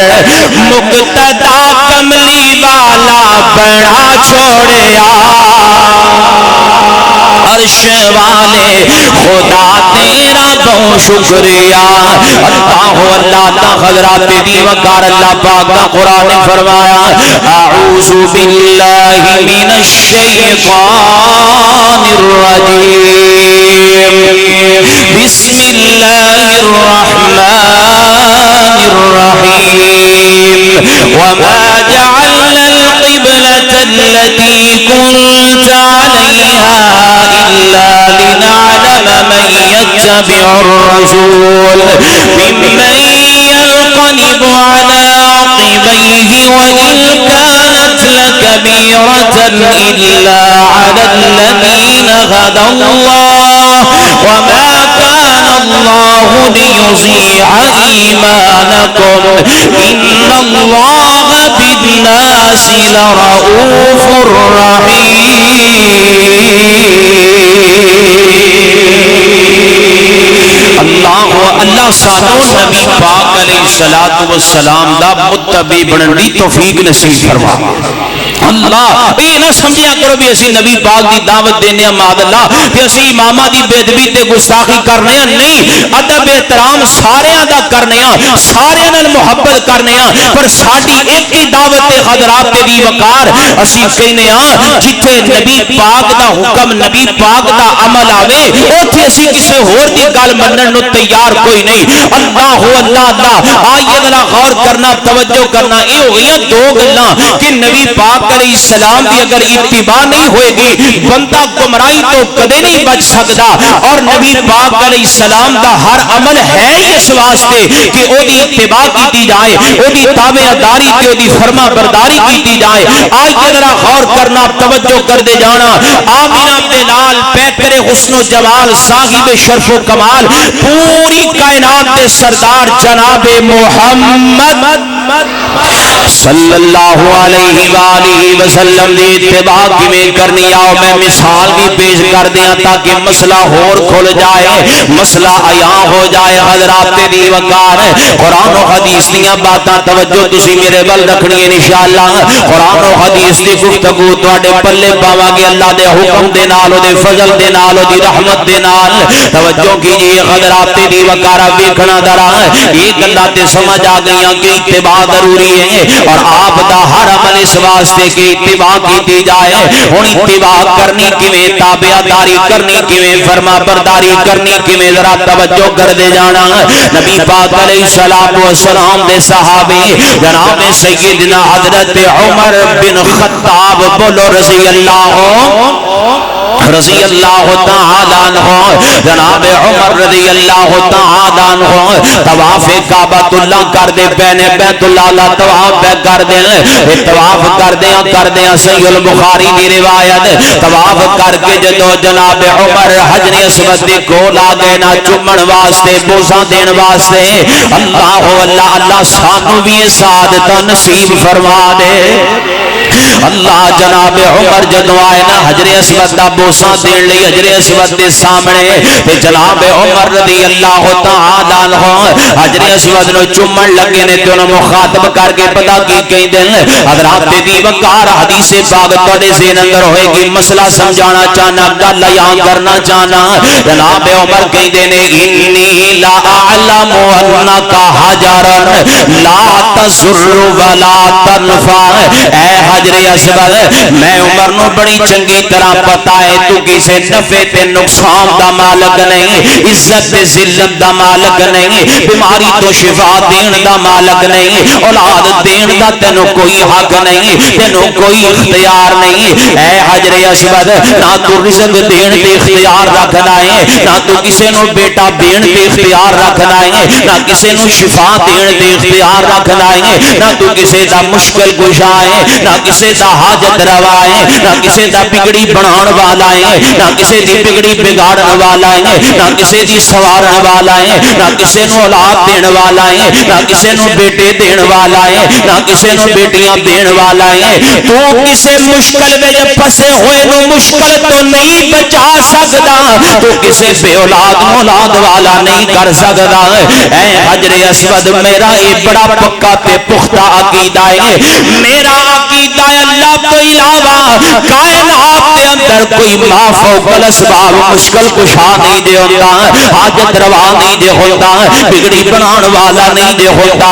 مقتدا کملی والا بڑا چھوڑیا عرش والے خدا تیرا بہت شکریہ اللہ اللہ تا حضرات دی وقار اللہ پاک دا قرآن فرمایا اعوذ باللہ من الشیطان الرجیم بسم اللہ الرحمن الرحیم وما جعلنا القبلة التي كنت عليها إلا لنعلم من يتبع الرسول ممن ينقلب على عقبيه وإن كانت لكبيرة إلا على الذين هدى الله وما كان الله ليذيع إيمانكم إن الله بالناس لرؤوف رحيم. اللہ سانو نبی پاک علیہ الصلوۃ والسلام دا متبع بنن دی توفیق نصیب فرما. اللہ اے نہ سمجھیا کرو بھی اسی نبی پاک دی دعوت دینے ہیں ماد اللہ کہ اسی امامہ دی بے ادبی تے گستاخی کرنے ہیں. نہیں، ادب احترام سارے دا کرنے ہیں، سارے نال محبت کرنے ہیں، پر ساڈی ایک ہی دعوت حضرات دی وقار اسی کہنے ہیں جتھے نبی پاک دا حکم نبی پاک دا عمل آوے اوتھے اسی کسے ہور دی گل منن نو تیار کوئی نہیں. اللہ اللہ اللہ آئیے ذرا غور کرنا، توجہ کرنا. اے ہو گئی دو گلاں کہ نبی پاک علیہ السلام دی اگر اتباع نہیں ہوئے گی بندہ گمراہی تو کدے نہیں بچ سکتا. اور نبی پاک علیہ السلام دا ہر عمل ہے اس واسطے کہ او دی اتباع کیتی جائے، او دی تابعداری تے او دی فرما برداری کیتی جائے. آئیے ذرا غور کرنا، توجہ کر دے جانا. آمینہ بلال پیکر حسن و جمال صاحب شرف و کمال پوری کائنات دے سردار جناب محمد صلی اللہ علیہ وآلہ وسلم دی اتباع کیویں کرنی آؤ میں مثال بھی پیش کر دیاں تاکہ مسئلہ اور کھل جائے، مسئلہ عیاں ہو جائے. حضرات دی وقار قرآن و حدیث دیاں باتاں توجہ تسی میرے ول رکھنی ہے انشاءاللہ. قرآن و حدیث دی گفتگو تواڈے پلے پاواں گے اللہ دے حکم دے نال، او دے فضل دے نال، او دی رحمت دے نال. توجہ کیجیے حضرات دی وقارا ویکھنا ذرا یہ گلاں تے سمجھ آ گئیاں کہ اتباع ضروری ہے اور آپ دا ہر عمل اس واسطے کہ اتباع کیتی جائے. ہن اتباع کرنی کیویں، تابعداری کرنی کیویں، فرما برداری کرنی کیویں، ذرا توجہ کر دے جانا. نبی پاک علیہ الصلوۃ والسلام دے صحابی جناب سیدنا حضرت عمر بن خطاب بولو رضی اللہ تعالی عنہ. جناب عمر رضی اللہ تعالی عنہ طواف کعبۃ اللہ کر دے پہنے، بیت اللہ دا طواف کر دے. طواف کر دے صحیح البخاری دی روایت. طواف کر کے جدو جناب عمر حجر اسود دے کول آ گئے نا چومن واسطے، بوسا دین واسطے. اللہ اللہ اللہ سانو بھی سعادت نصیب فرما دے. اللہ جناب عمر جدو آئے نا حجر اسود دا بوسا دین لئی حجر اسود دے سامنے تے جناب عمر رضی اللہ تعالی عنہ حجر اسود نو چومن لگے نے تے انہاں مخاطب کر کے پتہ کی کہندے نے حضرات دی وقار حدیث پاک تواڈے ذہن اندر ہوئے گی. مسئلہ سمجھانا چاہنا، گل بیان کرنا چاہنا. جناب عمر کہندے نے انی لا اعلم انک حجرا لا تضر ولا تنفع. اے حجر اسود میں عمر نو بڑی چنگی طرح پتا ہے تو کسے نفع تے نقصان دا مالک نہیں، عزت تے ذلت دا مالک نہیں، بیماری تو شفا دین دا مالک نہیں، اولاد دین دا تینو کوئی حق نہیں، تینو کوئی اختیار نہیں. اے حجر اسود نہ تو رزق دین تے اختیار رکھنا ہے، نہ تو کسے نو بیٹا دین تے اختیار رکھنا ہے، نہ کسے نو شفا دین تے اختیار رکھنا ہے، نہ تو کسے دا مشکل کشا ہے، نہ کسے دا حاجت روا ہے، نہ کسے دا بگڑی بناؤن والا ہے، نہ کسے دی بگڑی بگاڑن والا ہے، نہ کسے دی سوارن والا ہے، نہ کسے نو اولاد دین والا ہے، نہ کسے نو بیٹے دین والا ہے، نہ کسے نو بیٹیاں دین والا ہے. تو کسے مشکل میں پھسے ہوئے نو مشکل تو نہیں بچا سکتا، تو کسے بے اولاد اولاد والا نہیں کر سکتا. اے حجر اسود میرا یہ بڑا پکا تے پختہ عقیدہ ہے. میرا عقیدہ اللہ تو علاوہ کائنات کے اندر کوئی ما فوق الاسباب مشکل کشا نہیں دے ہوتا، حاجت روا نہیں دے ہوتا، بگڑی بنان والا نہیں دے ہوتا.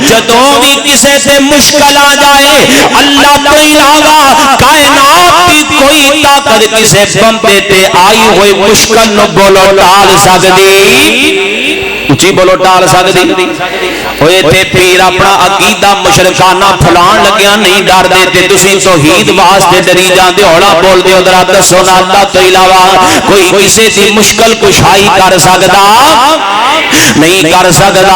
جدوں بھی کسے سے مشکل آ جائے اللہ تو علاوہ کائنات کی کوئی طاقت کسے بندے تے آئی ہوئی مشکل نو بولو ٹال سکدی. اچھی بولو ٹال سکدی. ہوئے تھے پیر اپنا عقیدہ مشرکانہ پھلان لگیا نہیں ڈر دیتے تسی توحید واسطے ڈری جاندے ہولا بول دے ادھر دسو نا اللہ تو علاوہ کوئی کسی دی مشکل کشائی کر سکتا نہیں کر سکتا.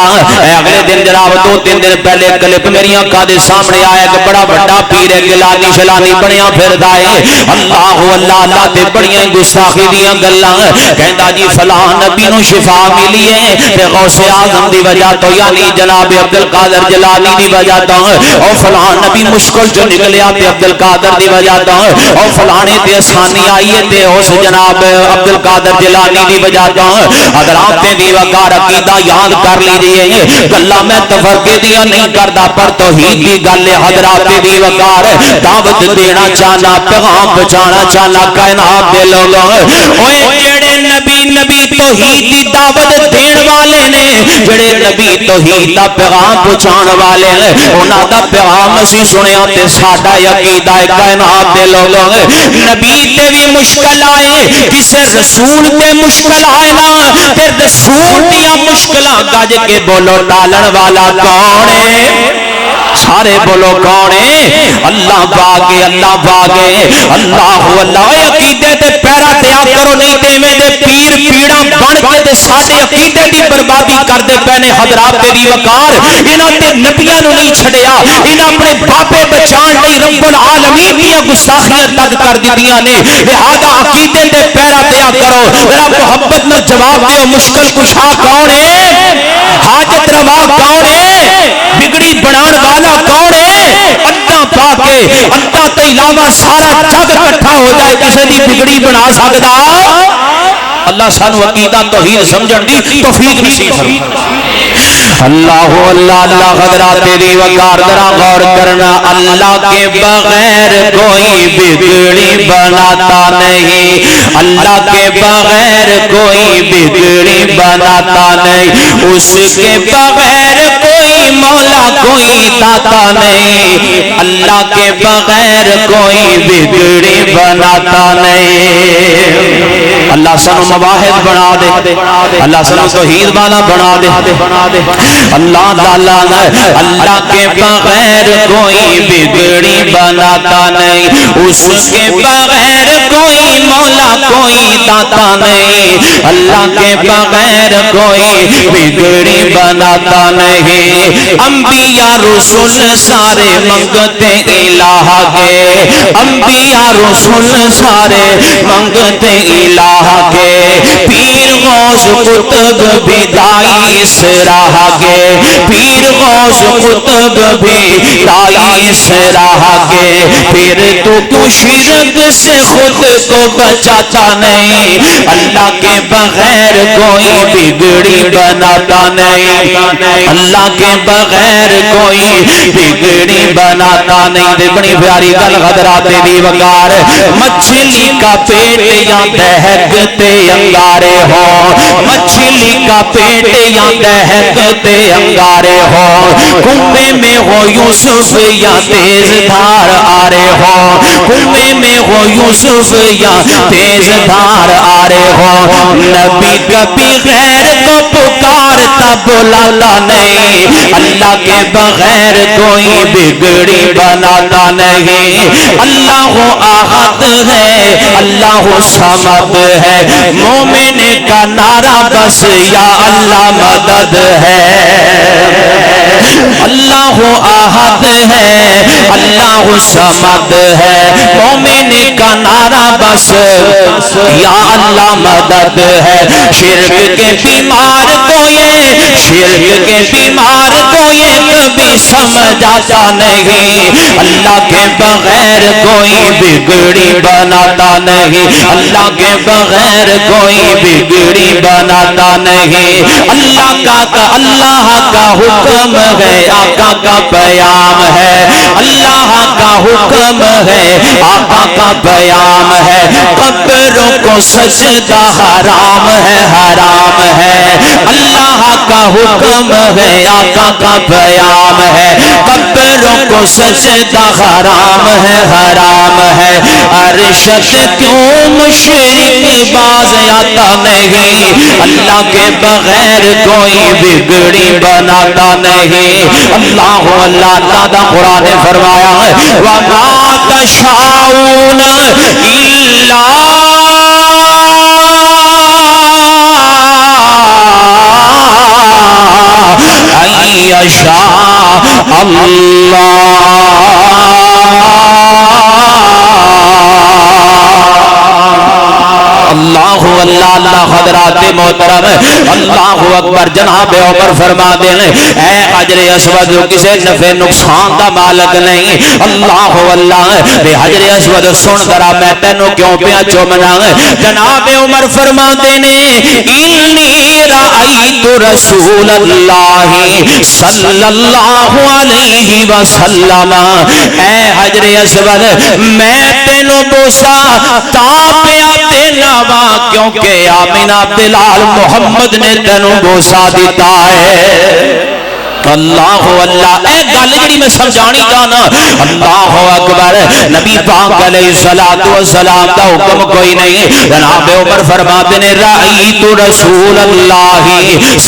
اگلے دن جناب 2-3 دن پہلے کلپ میری آنکھاں دے سامنے آیا کہ بڑا بڑا پیر ہے گلانی شلانی بنیا پھردا ہے اللہ اللہ اللہ تے بڑیاں گستاخی دیاں گلاں کہندا جی فلاں نبی نو شفا ملی ہے تے غوث اعظم دی وجہ تو یعنی جناب عبد القادر جیلانی دی وجہ تو او فلاں نبی مشکل جو نکلیا تے عبد القادر دی وجہ تو او فلانے تے آسانی آئی ہے تے اس جناب عبد القادر جیلانی دی وجہ تو حضرات دی وقار عقیدہ یاد کر لیجئے گلا میں تفرقے دیا نہیں کردا پر توحید دی گل حضرات دی وقار دعوت دینا چاہنا پیغام پہنچانا چاہنا کائنات دے لوگوں اوے جڑے نبی توحید دی دعوت دین والے نے جڑے نبی توحید دا پیغام پہنچان والے نے انہاں دا پیغام اسی سنیا تے ساڈا عقیدہ کائنات دے لوگوں نبی تے بھی مشکل آئے کسے رسول تے مشکل آئے نا تے رسول دیا مشکلاں گج کے بولو ٹالن والا کون ہے سارے بولو کون ہے اللہ باغے اللہ باغے اللہ اللہ عقیدے تے پیرا دیا کرو نہیں تے میں دے پیر پیڑاں بن کے تے ساڈے عقیدے دی بربادی کر دے پہنے حضرات دی وقار انہاں تے نبیاں نو نہیں چھڑیا انہاں اپنے باپے بچان نہیں رب العالمین دی گستاخیاں تک کر دتیاں نے لہذا عقیدے تے پیرا دیا کرو ذرا محبت نال جواب دیو مشکل کشا کون ہے حاجت روا کون ہے بگڑی بنان والا کون ہے اللہ پاک ہے اللہ تو علاوہ سارا جگ اکٹھا ہو جائے کسی دی بگڑی بنا سکتا اللہ سانو عقیدہ توحید سمجھن دی توفیق نصیب فرمائے اللہ اللہ اللہ حضرات دی وقار ذرا غور کرنا اللہ کے بغیر کوئی بگڑی بناتا نہیں اللہ کے بغیر کوئی بگڑی بناتا نہیں اس کے بغیر کوئی مولا کوئی داتا نہیں اللہ کے بغیر کوئی بگڑی بناتا نہیں اللہ سانو مواحد بنا دے اللہ سانو توحید والا بنا دے اللہ تعالیٰ اللہ کے بغیر کوئی بگڑی بناتا نہیں اس کے بغیر کوئی مولا کوئی داتا نہیں اللہ کے بغیر کوئی بگڑی بناتا نہیں انبیاء رسول سارے منگتے الہ کے انبیاء رسول سارے منگتے الہ کے پیر غوث قطب بھی دائی اس راہ کے پیر غوث قطب بھی دائی اس راہ کے پھر تو شرک سے خود کو بچاتا نہیں اللہ کے بغیر کوئی بگڑی بناتا نہیں اللہ کے بغیر کوئی بگڑی بناتا نہیں دے بڑی پیاری گل حضرات دی وقار مچھلی کا پیٹ یا دہکتے انگارے ہو مچھلی کا پیٹ یا دہکتے انگارے ہو کنویں میں ہو یوسف یا تیز دھار آرے ہو کنویں میں ہو یوسف یا تیز دھار آرے ہو نبی کبھی غیر کو پکارتا بلاتا نہیں اللہ کے بغیر کوئی بگڑی بناتا نہیں اللہ احد ہے اللہ صمد ہے مومن کا نعرہ بس یا اللہ مدد ہے اللہ احد ہے اللہ صمد ہے مومن کا نعرہ بس یا اللہ مدد ہے شرک کے بیمار کو یہ شرک کے بیمار کو یہ کبھی سمجھاتا نہیں اللہ کے بغیر کوئی بگڑی بناتا نہیں اللہ کے بغیر کوئی بگڑی بناتا نہیں اللہ کا حکم ہے آقا کا پیام ہے اللہ کا حکم ہے آقا کا پیام ہے قبروں کو سجدہ حرام ہے اللہ کا حکم ہے، آقا کا پیام ہے، قبروں کو سجدہ حرام ہے، حرام ہے، ارشد کیوں مشرک باز آتا نہیں، اللہ کے بغیر کوئی بگڑی بناتا نہیں۔ اللہ اللہ اللہ دا قرآن نے فرمایا ہے وَمَا تَشَاءُونَ إِلَّا أَن يَشَاءَ اللَّهُ۔ اللہ اللہ اللہ حضرات محترم اللہ اکبر۔ جناب عمر فرما دیں اے حجر اسود کسی نفع نقصان دا مالک نہیں۔ اللہ اللہ بے حجر اسود سن ذرا میں تینوں کیوں پیا چومنا۔ جناب عمر فرما دیں انی رأیت رسول اللہ صلی اللہ علیہ وسلم، اے حجر اسود میں تینوں بوسا تا پیا تینا کیونکہ آمینہ بلال محمد نے تینوں بوسا دیتا ہے۔ اللہ اللہ اے گل جڑی میں سمجھانی جانا۔ اللہ اکبر۔ نبی پاک علیہ السلام دا حکم کوئی نہیں۔ جناب عمر فرماتے ہیں رأیت رسول اللہ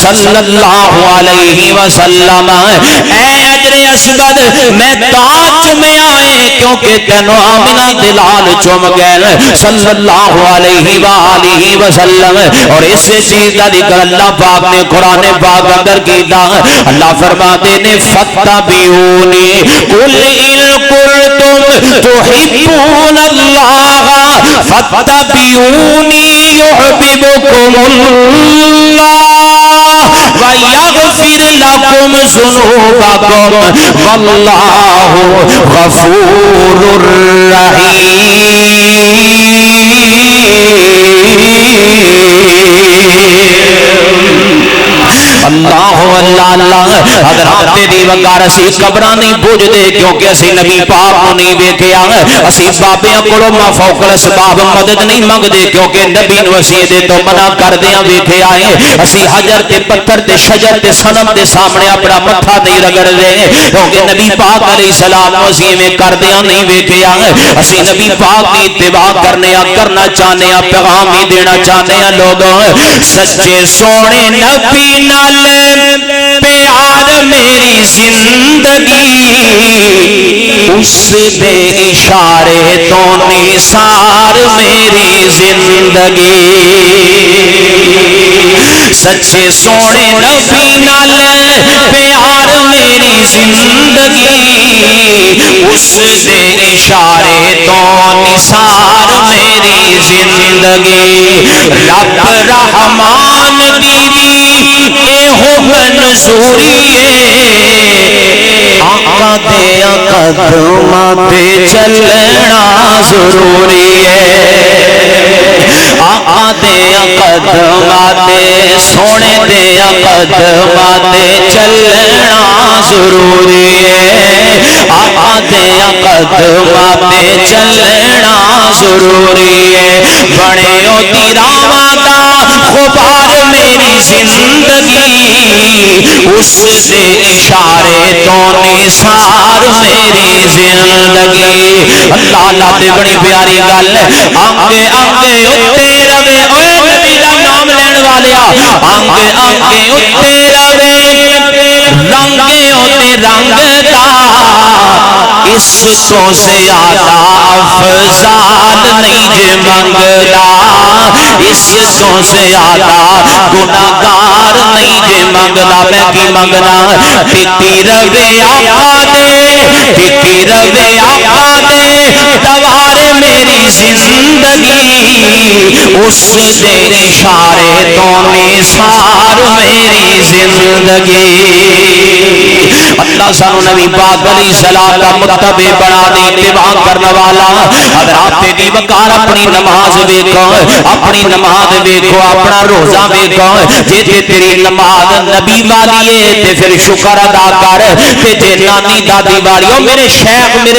صلی اللہ علیہ وسلم، اے حجر اسود میں تا چومے آئے کیونکہ تینوں آمینہ دلال چوم گئے صلی اللہ علیہ وآلہ وسلم۔ اور اس چیز کا ذکر اللہ پاک نے قرآن پاک اندر کیتا۔ اللہ فرماتے نے فَاتَّبِعُونِي قُلْ إِن كُنتُمْ تُحِبُّونَ اللَّهَ فَاتَّبِعُونِي يُحْبِبْكُمُ اللَّهُ وَيَغْفِرْ لَكُمْ ذُنُوبَكُمْ وَاللَّهُ غَفُورٌ رَحِيمٌ۔ اللہ اللہ اللہ حضرات دی وقار اسی قبران نہیں پوج دے کیونکہ اسی نبی پاک کو نہیں بیکیا، اسی بابیاں کلو ما فوق الاسباب مدد نہیں مانگ دے کیونکہ نبی نو اسی دے تو منع کر دیاں بیکھے آئے، اسی حجر تے پتھر تے شجر تے صنم دے سامنے اپنا متھا نہیں رگڑ دے کیونکہ نبی پاک علیہ السلام اسی میں کر دیاں نہیں بیکھے آئے، اسی نبی پاک کی اتباع کرنا چاہنے پیغام ہی دینا چاہنے لوگوں۔ سچے سونے نبی نال پیار میری زندگی، اس دے اشارے تو نثار میری زندگی۔ سچے سونے نبی نال پیار میری زندگی، اس دے اشارے تو نثار میری زندگی۔ رب رحمان دی اے ہو منظوری آقا دے قدماں تے چلنا ضروری ہے، آقا دے قدماں تے سونے دے قدماں تے چلنا ضروری ہے، آقا دے قدماں تے چلنا ضروری ہے۔ بڑے او تیراواں دا غبار میری زندگی، اس دے اشارے تو نثار میری زندگی۔ اللہ اللہ تے بڑی پیاری گل آنگے آنگے اتے روے اوے نبی دا نام لین والیا، آنگے آنگے اتے روے رنگے اتے رنگ دا، اس کو زیادہ افضال نہیں جے منگلا، اس کو زیادہ گناہگار نہیں جے منگلا۔ میں کی منگنا ٹھیکی روے آقا دے، ٹھیکی روے آقا دے دوار میری زندگی، اس دے اشارے تو نثار میری زندگی۔ اللہ سانو نبی پاک علیہ السلام کا متبع بنا دے اتباع کرنے والا حضرات دی وقار اپنی نماز دیکھو اپنی نماز دیکھو اپنا روزہ دیکھو جے تیری نماز نبی والی ہے تے پھر شکر ادا کر تے جے نانی دادی والی میرے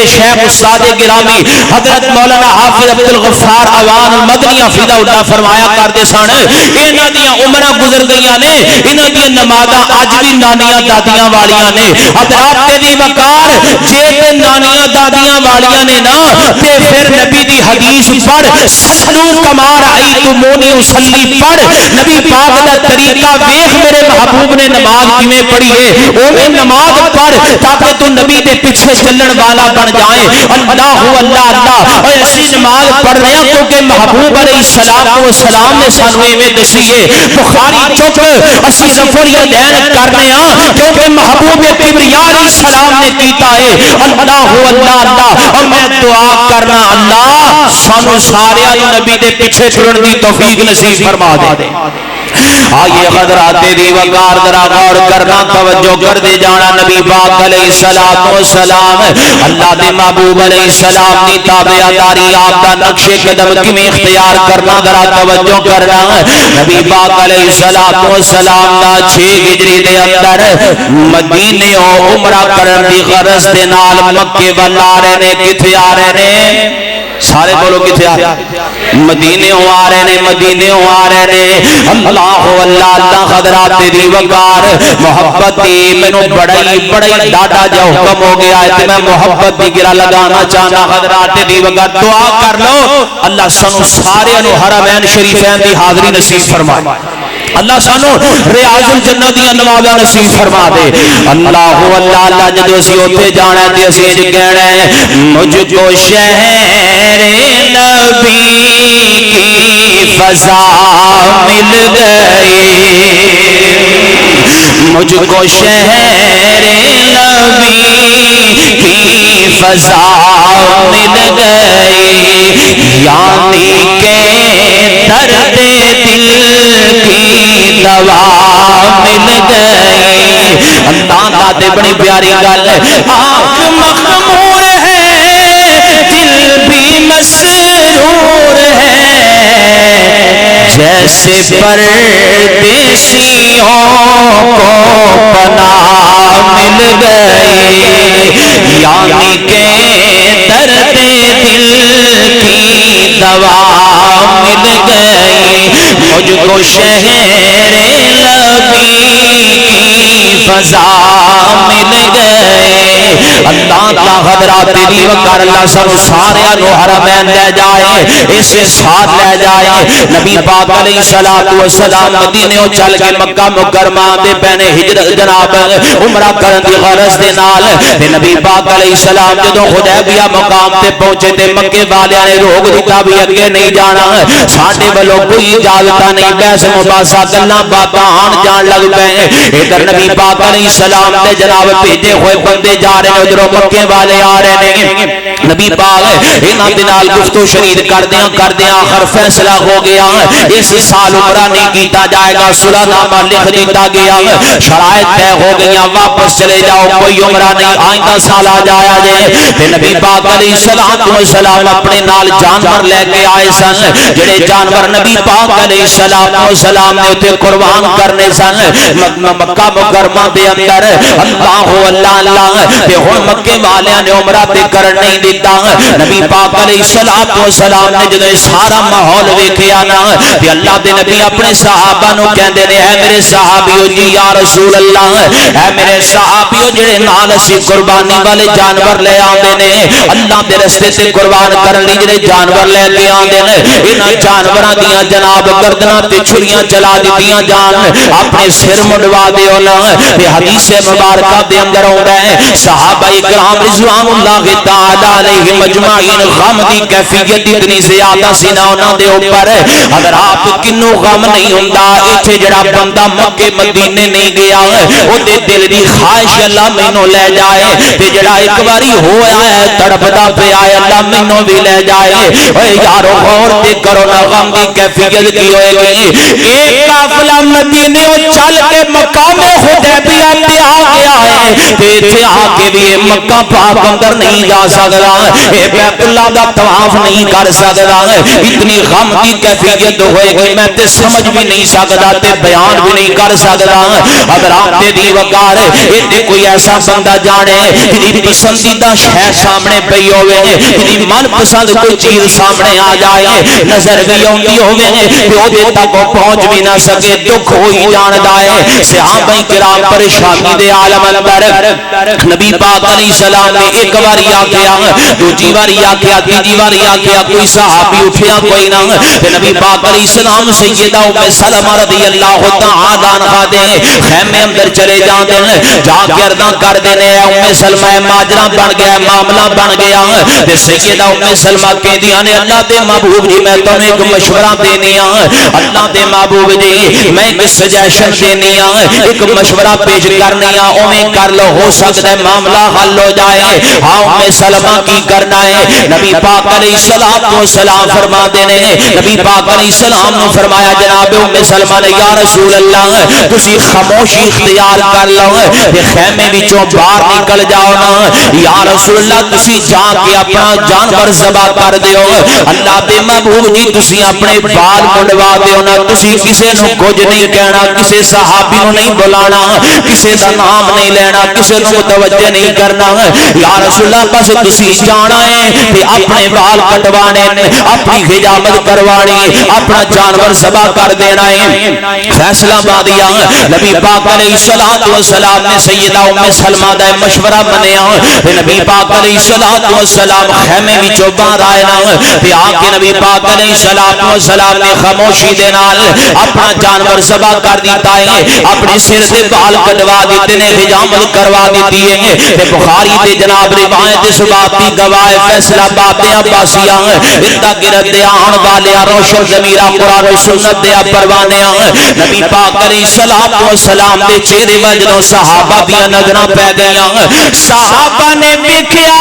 شیخ استاد گرامی حضرت مولانا حافظ عبد الغفار اوان المدنی حفظہ اللہ فرمایا کرتے سن انہاں دی عمرہ گزر گئیاں نے انہاں دی نمازاں اج بھی نانیاں دادیاں والیاں نے حضرات دی وقار جے تے نانیاں دادیاں والیاں نے نا تے پھر نبی دی حدیث پڑھ سلو کما رأیتمونی اصلی پڑھ نبی پاک دا طریقہ دیکھ میرے محبوب نے نماز کیویں پڑھی ہے اوویں نماز پڑھ تاکہ تو نبی دے پیچھے چلن والا بن جائے اللہ اللہ اور ایسی نماز پڑھ رہے ہیں کیونکہ محبوب علیہ السلام نے سانو ایویں دسی ہے بخاری چپ اسی نفر یدین کرنے ہاں کیونکہ محبوب کبریا علیہ السلام نے کیتا ہے اللہ اور میں دعا کرنا اللہ سانو سارے نبی دے پیچھے چلن دی توفیق نصیب فرما دے آئیے حضرات دی وقار ذرا غور کرنا توجہ کر دے جانا نبی پاک علیہ السلام اللہ دے محبوب علیہ السلام دی تابعداری آپ دا نقش قدم کیویں اختیار کرنا ذرا توجہ کرنا نبی پاک علیہ السلام دا 6 ہجری دے اندر مدینے عمرہ کرن دی غرض دے نال مکے ول آ رہے نے کتے آ رہے نے سارے بولو کتے آ رہے مدینے آ رہے نے مدینے آ رہے نے اللہ حضرات دی وقار محبت دی مینوں بڑا ڈاڈا جا حکم ہو گیا ہے تے میں محبت دی گرا لگانا چاہنا حضرات دی وقار دعا کر لو اللہ سانو سارے نو حرمین شریفین دی حاضری نصیب فرمائے اللہ سانو ریاض الجنہ دی نوازاں نصیب فرما دے اللہ جدوں اسی اوتھے جانا تے اسی اج کہنا ہے مجھ کو شہر نبی کی فضا مل گئی مجھ کو شہر نبی کی فضا مل گئی یعنی کہ درد دل کی دوا مل گئی اللہ دے بڑی پیاری گل آنکھ مخمور ہے دل بھی مسرور ہے جیسے پردیسیوں کو پناہ مل گئی یعنی کہ درد دل کی دوا مل گئی مجھ کو شہر نبی کی فضا مل گئے اللہ حضرات دی وقار اللہ سانو سارے نو حرمین لے جائے اسے ساتھ لے جائے نبی پاک علیہ السلام مدینے چل کے مکہ مکرمہ دے پہنے ہجرت جناب عمرہ کرن دی غرض دے نال تے نبی پاک علیہ السلام جدوں حدیبیہ مقام تے پہنچے تے مکے والیاں نے روک دتا بھی اگے نہیں جانا ساڈے والوں کوئی اجازت نہیں بحث مباحثہ گلاں باتاں آن جان لگ پئے ادھر نبی پاک علیہ السلام تے جناب بھیجے ہوئے بندے جا رہے ہیں ادھروں مکے والے آ رہے ہیں نبی پاک انہاں دے نال گفتگو شنید کردیاں آخر فیصلہ ہو گیا اس سال عمرہ نہیں کیتا جائے گا صلح نامہ لکھ دیتا گیا شرائط طے ہو گیا واپس چلے جاؤ کوئی عمرہ نہیں آئندہ سال آ جایا جائے تے نبی پاک علیہ السلام اپنے نال جانور لے کے آئے سن جڑے جانور نبی پاک علیہ السلام نے تے قربان کرنے سن مکہ مکرمہ دے اندر اللہ تے ہن مکے والیاں نے عمرہ تے کرن نہیں دیتا نبی پاک علیہ السلام نے جدوں سارا ماحول ویکھیا نا تے اللہ دے نبی اپنے صحابہ نو کہندے نے اے میرے صحابیو جی یا رسول اللہ اے میرے صحابیو جڑے نال اسی قربانی والے جانور لے آندے نے اللہ دے رستے تے قربان کرن لئی جڑے جانور لے کے آندے نے انہاں جانوراں دیاں جناب گردناں تے چھریاں چلا دتیاں جان اپنے سر مڈوا دیو نا تے حدیث مبارکہ دے اندر آوندا ہے صحابہ کرام رضوان اللہ تعالی علیہم اجمعین غم دی کیفیت اتنی زیادہ سی نا انہاں دے اوپر اگر آپ کنو غم نہیں ہوندا ایتھے جڑا بندہ مکے مدینے نہیں گیا او دے دل دی خواہش اللہ مینوں لے جائے تے جڑا ایک باری ہویا ہے تڑپدا پیا ہے اللہ مینوں بھی لے جائے اوے یارو غور تے کرو نا غم دی کیفیت کی ہوئے گی ایک قافلہ مدینے چل کے مقام حدیبیہ تے آ گیا ہے تے ایتھے آ کے بھی مکہ پاک اندر نہیں جا سکدا، اے بیت اللہ دا طواف نہیں کر سکدا، اتنی غم کی کیفیت ہوئے گی میں تے سمجھ بھی نہیں سکدا تے بیان بھی نہیں کر سکدا۔ اگر آپ دے دی وقار ایتھے کوئی ایسا بندہ جانے جی پسندیدہ شے سامنے پئی ہوے، جی من پسند کوئی چیز سامنے آ جائے، نظر بھی آندی ہوے تے او دے تک پہنچ بھی نہ سکے، دکھ ہو ہی جاندا ہے۔ صحابہ کرام پریشانی دے عالم اندر نبی پاک علیہ السلام نے ایک باری آکھیا، دوجی باری آکھیا، تیجی باری آکھیا، کوئی صحابی اٹھیا کوئی نہ، تے نبی پاک علیہ السلام سیدہ ام سلمہ رضی اللہ تعالی عنہا دے خیمے اندر چلے جاندے ہیں، جا کے عرضاں کر دینے ام سلمہ ماجرا بن گیا، معاملہ بن گیا، تے سیدہ ام سلمہ کہندیاں نے اللہ دے محبوب جی میں تمہیں ایک مشورہ دینی ہاں، اللہ دے محبوب جی میں ایک سجیشن دینی ہاں، ایک مشورہ پیش کرنی ہاں، اویں کر لو ہو سکتا ہے معاملہ حل ہو جائے۔ ہاں ام سلمہ کی کرنا ہے؟ نبی پاک علیہ السلام فرما دینے، نبی پاک علیہ السلام نے فرمایا جناب ام سلمہ نے یا رسول اللہ تسی خاموشی اختیار کر لو تے خیمے وچوں باہر نکل جاؤ نا، یا رسول اللہ تسی جا کے اپنا جانور ذبح کر دیو، اللہ دے محبوب جی تسی اپنے بال منڈوا دیو نا، تسی کسے نو کچھ نہیں کہنا، کسے صحابی نو نہیں بلانا، کسے دا نام نہیں لینا، کسے نو متوجہ نہیں کرنا، یا رسول اللہ بس تسی جانا ہے تے اپنے بال کٹوانے، اپنی حجامت کروانی، اپنا جانور ذبح کر دینا ہے۔ فیصلہ بادیا نبی پاک علیہ السلام نے سیدہ ام سلمہ دا مشورہ منیا، نبی پاک علیہ السلام خیمے وچوں باہر آئے نا تے آ کے نبی پاک علیہ السلام نے خاموشی دے نال اپنا جانور ذبح کر دیتا ہے، اپنے سر سے بال کٹوا دیتے نے، حجامت کروا دیتی ہے تے بخاری تے جناب روایت اس بات کی گواہ فیصلہ باتیں عباسیاں اردا گرد دے آن والے روشن ضمیرہ قرآن و سنت دے پروانیاں نبی پاک علیہ السلام دے چہرے وجدوں صحابہ دیاں نظراں پہ گئیاں، صحابہ نے دیکھیا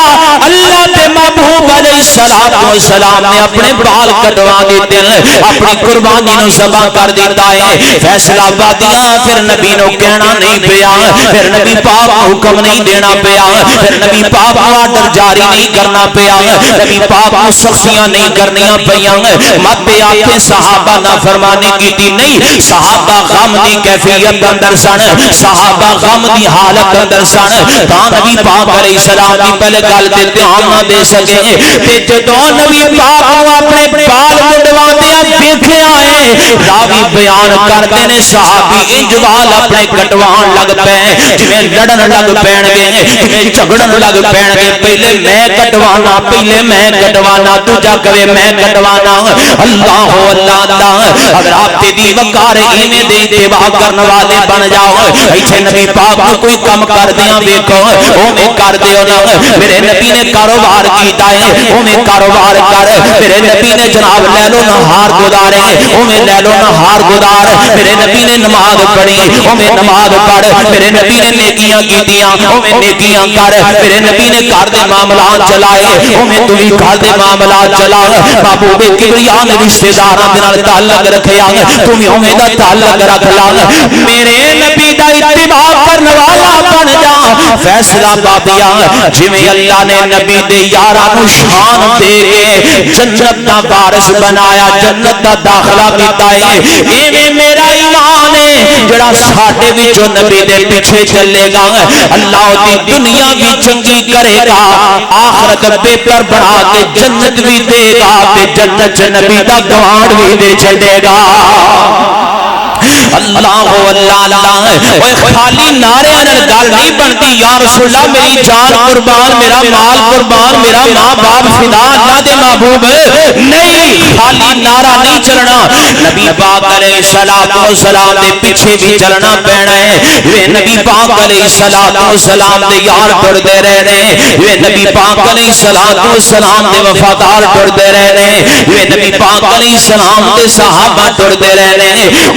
اللہ دے محبوب علیہ السلام نے اپنے بال کٹوا دیتے ہیں، اپنی قربانی نو ذبح کر دیتا ہے۔ فیصلہ بادیا پھر نبی نو کہنا نہیں پیا، پھر نبی پاک حکم نہیں دینا پیا، پھر نبی پاک آرڈر جاری نہیں کرنا پیا، نبی پاک سختیاں نہیں کرنیاں پیاں، مت آتے صحابہ نہ فرمانی کیتی نہیں، صحابہ غم دی کیفیت اندر سن، صحابہ غم دی حالت اندر سن، تا نبی پاک علیہ السلام دی پہلے گل تے دھیان نہ دے سکے تے جدوں نبی پاک اپنے بال منڈواندے ویکھیا ہے، راوی بیان کردے نے صحابی انج وال اپنے کٹوان لگ پے، جویں لڑن لگ پین گے، جویں جھگڑن لگ پین گے، پہلے میں کٹوانا، پہلے میں کٹوانا، دوجا کہے میں کٹوانا، اللہ اللہ۔ اگر آپ دی وقار ایویں دے اتباع کرن والے بن جاؤ، ایتھے نبی پاک نو کوئی کم کر دیاں ویکھو اوویں کر دیو نا، میرے نبی نے کاروبار کیتا ہے اوویں کاروبار کر، میرے نبی نے جناب لیل و نہار گزارے اوویں لیل و نہار گزار، میرے نبی نے نماز پڑھی اوویں نماز پڑھ، میرے نبی نے نیکیاں کیتیاں اوویں نیکیاں کر، میرے نبی نے گھر دے معاملات چلائے اوویں تو بھی گھر دے معاملات چلا، محبوب کبریا نے رشتہ داراں دے نال تعلق رکھیا تو بھی اوویں دا تعلق رکھ لا، میرے نبی دا اتباع کرن والا بن جا۔ فیصلہ بادیا جویں اللہ نے نبی دے یاراں نو شان دے کے جنت دا وارث بنایا، جنت دا داخلہ دیتا ہے، ایویں میرا ایمان ہے جڑا ساڈے وچوں نبی دے پیچھے چلے گا اللہ دی دنیا بھی چنگی کرے گا، آخرت بہتر بنا کے جنت بھی دے گا تے جنت چ نبی دا گوانڈ بھی دے چھڈے گا۔ اللہ اللہ اوے خالی نعرے نال گل نہیں بنتی، یا رسول اللہ میری جان قربان، میرا مال قربان، میرا ماں باپ فدا، اللہ دے محبوب نہیں، خالی نعرہ نہیں چلنا، نبی پاک علیہ السلام دے پیچھے بھی چلنا پینا ہے، یہ نبی پاک علیہ السلام دے یار ٹردے رہنے، یہ نبی پاک علیہ السلام دے وفادار ٹردے رہنے، یہ نبی پاک علیہ السلام دے صحابہ ٹردے رہنے،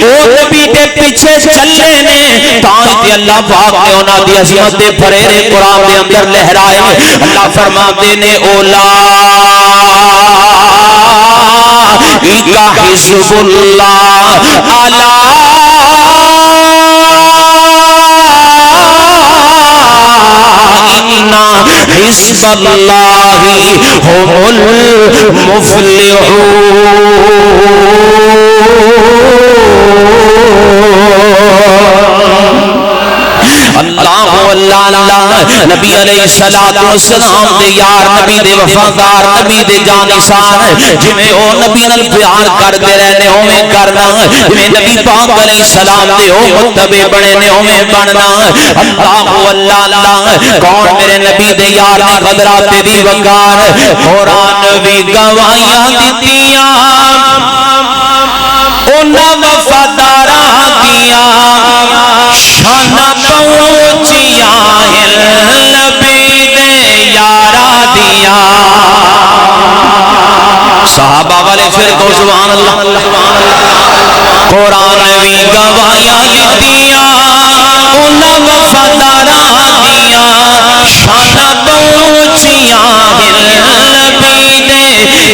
او نبی دے پیچھے چلے نے تاں تے اللہ پاک نے انہاں دی عظمت دے پھریرے قرآن دے اندر لہرائے، اللہ فرماتے نے اولا ایکا حزب اللہ الا حزب اللہ هم المفلحون۔ اللہ اللہ نبی علیہ الصلوۃ والسلام دے یار، نبی دے وفادار، نبی دے جانشان، جویں او نبی نال پیار کردے رہنے اوویں کرنا، جویں نبی پاک علیہ السلام دے او متبع بنے نے اوویں بننا۔ اللہ اللہ کون میرے نبی دے یار دی قدرات دی وقار، قرآن وی گواہیاں دتیاں انہاں وفاداراں دیاں، شاناں پہنچیاں نبی دے یاراں دیاں۔ صحابہ والے پھر کو سبحان اللہ، قرآن وی گواہیاں دتیاں انہاں وفاداراں دیاں، شاناں پہنچیاں نبی دے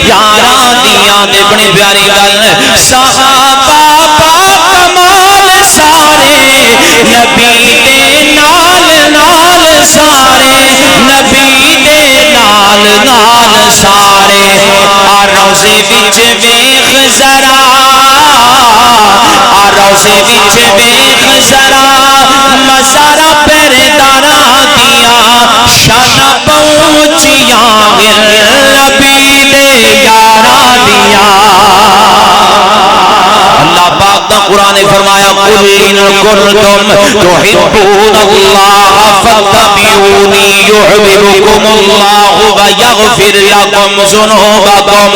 یاراں دیاں۔ تے بڑی پیاری گل، صحابہ پاک کمال سارے نبی دے نال نال سارے، نبی دے نال نال سارے۔ روزے وچ ویکھ ذرا، روزے وچ ویکھ ذرا مزارا پہرےداراں دیاں، شاناں پہنچیاں نبی دے یاراں دیاں۔ اللہ پاک دا قرآن نے فرمایا قل ان کنتم تحبون اللہ فاتبعونی یحببکم اللہ ویغفر لکم ذنوبکم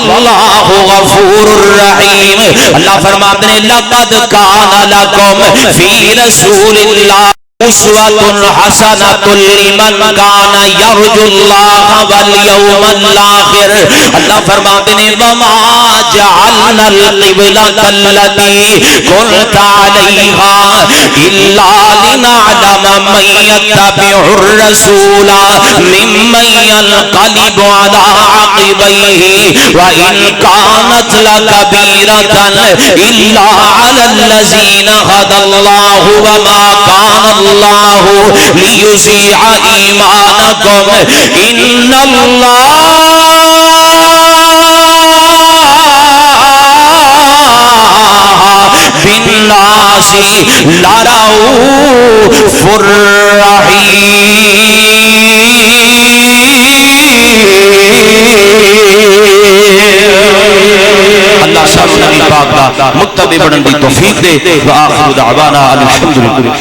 واللہ غفور رحیم۔ اللہ فرماتے ہیں لقد کان لکم فی رسول اللہ اسوۃ حسنۃ لمن کان یرجو اللہ والیوم الآخر۔ اللہ فرماتے ہیں وما جعلنا القبلۃ التي كنت عليها الا لنعلم من يتبع الرسول ممن ينقلب على عقبيه وان كانت لكبيرة الا على الذين هدى الله وما كان اللہ لیضیع ایمانکم ان اللہ بالناس لرؤوف رحیم۔ اللہ سب نبی پاک دا متبع بنن دی توفیق دے۔ وآخر دعوانا الحمدللہ۔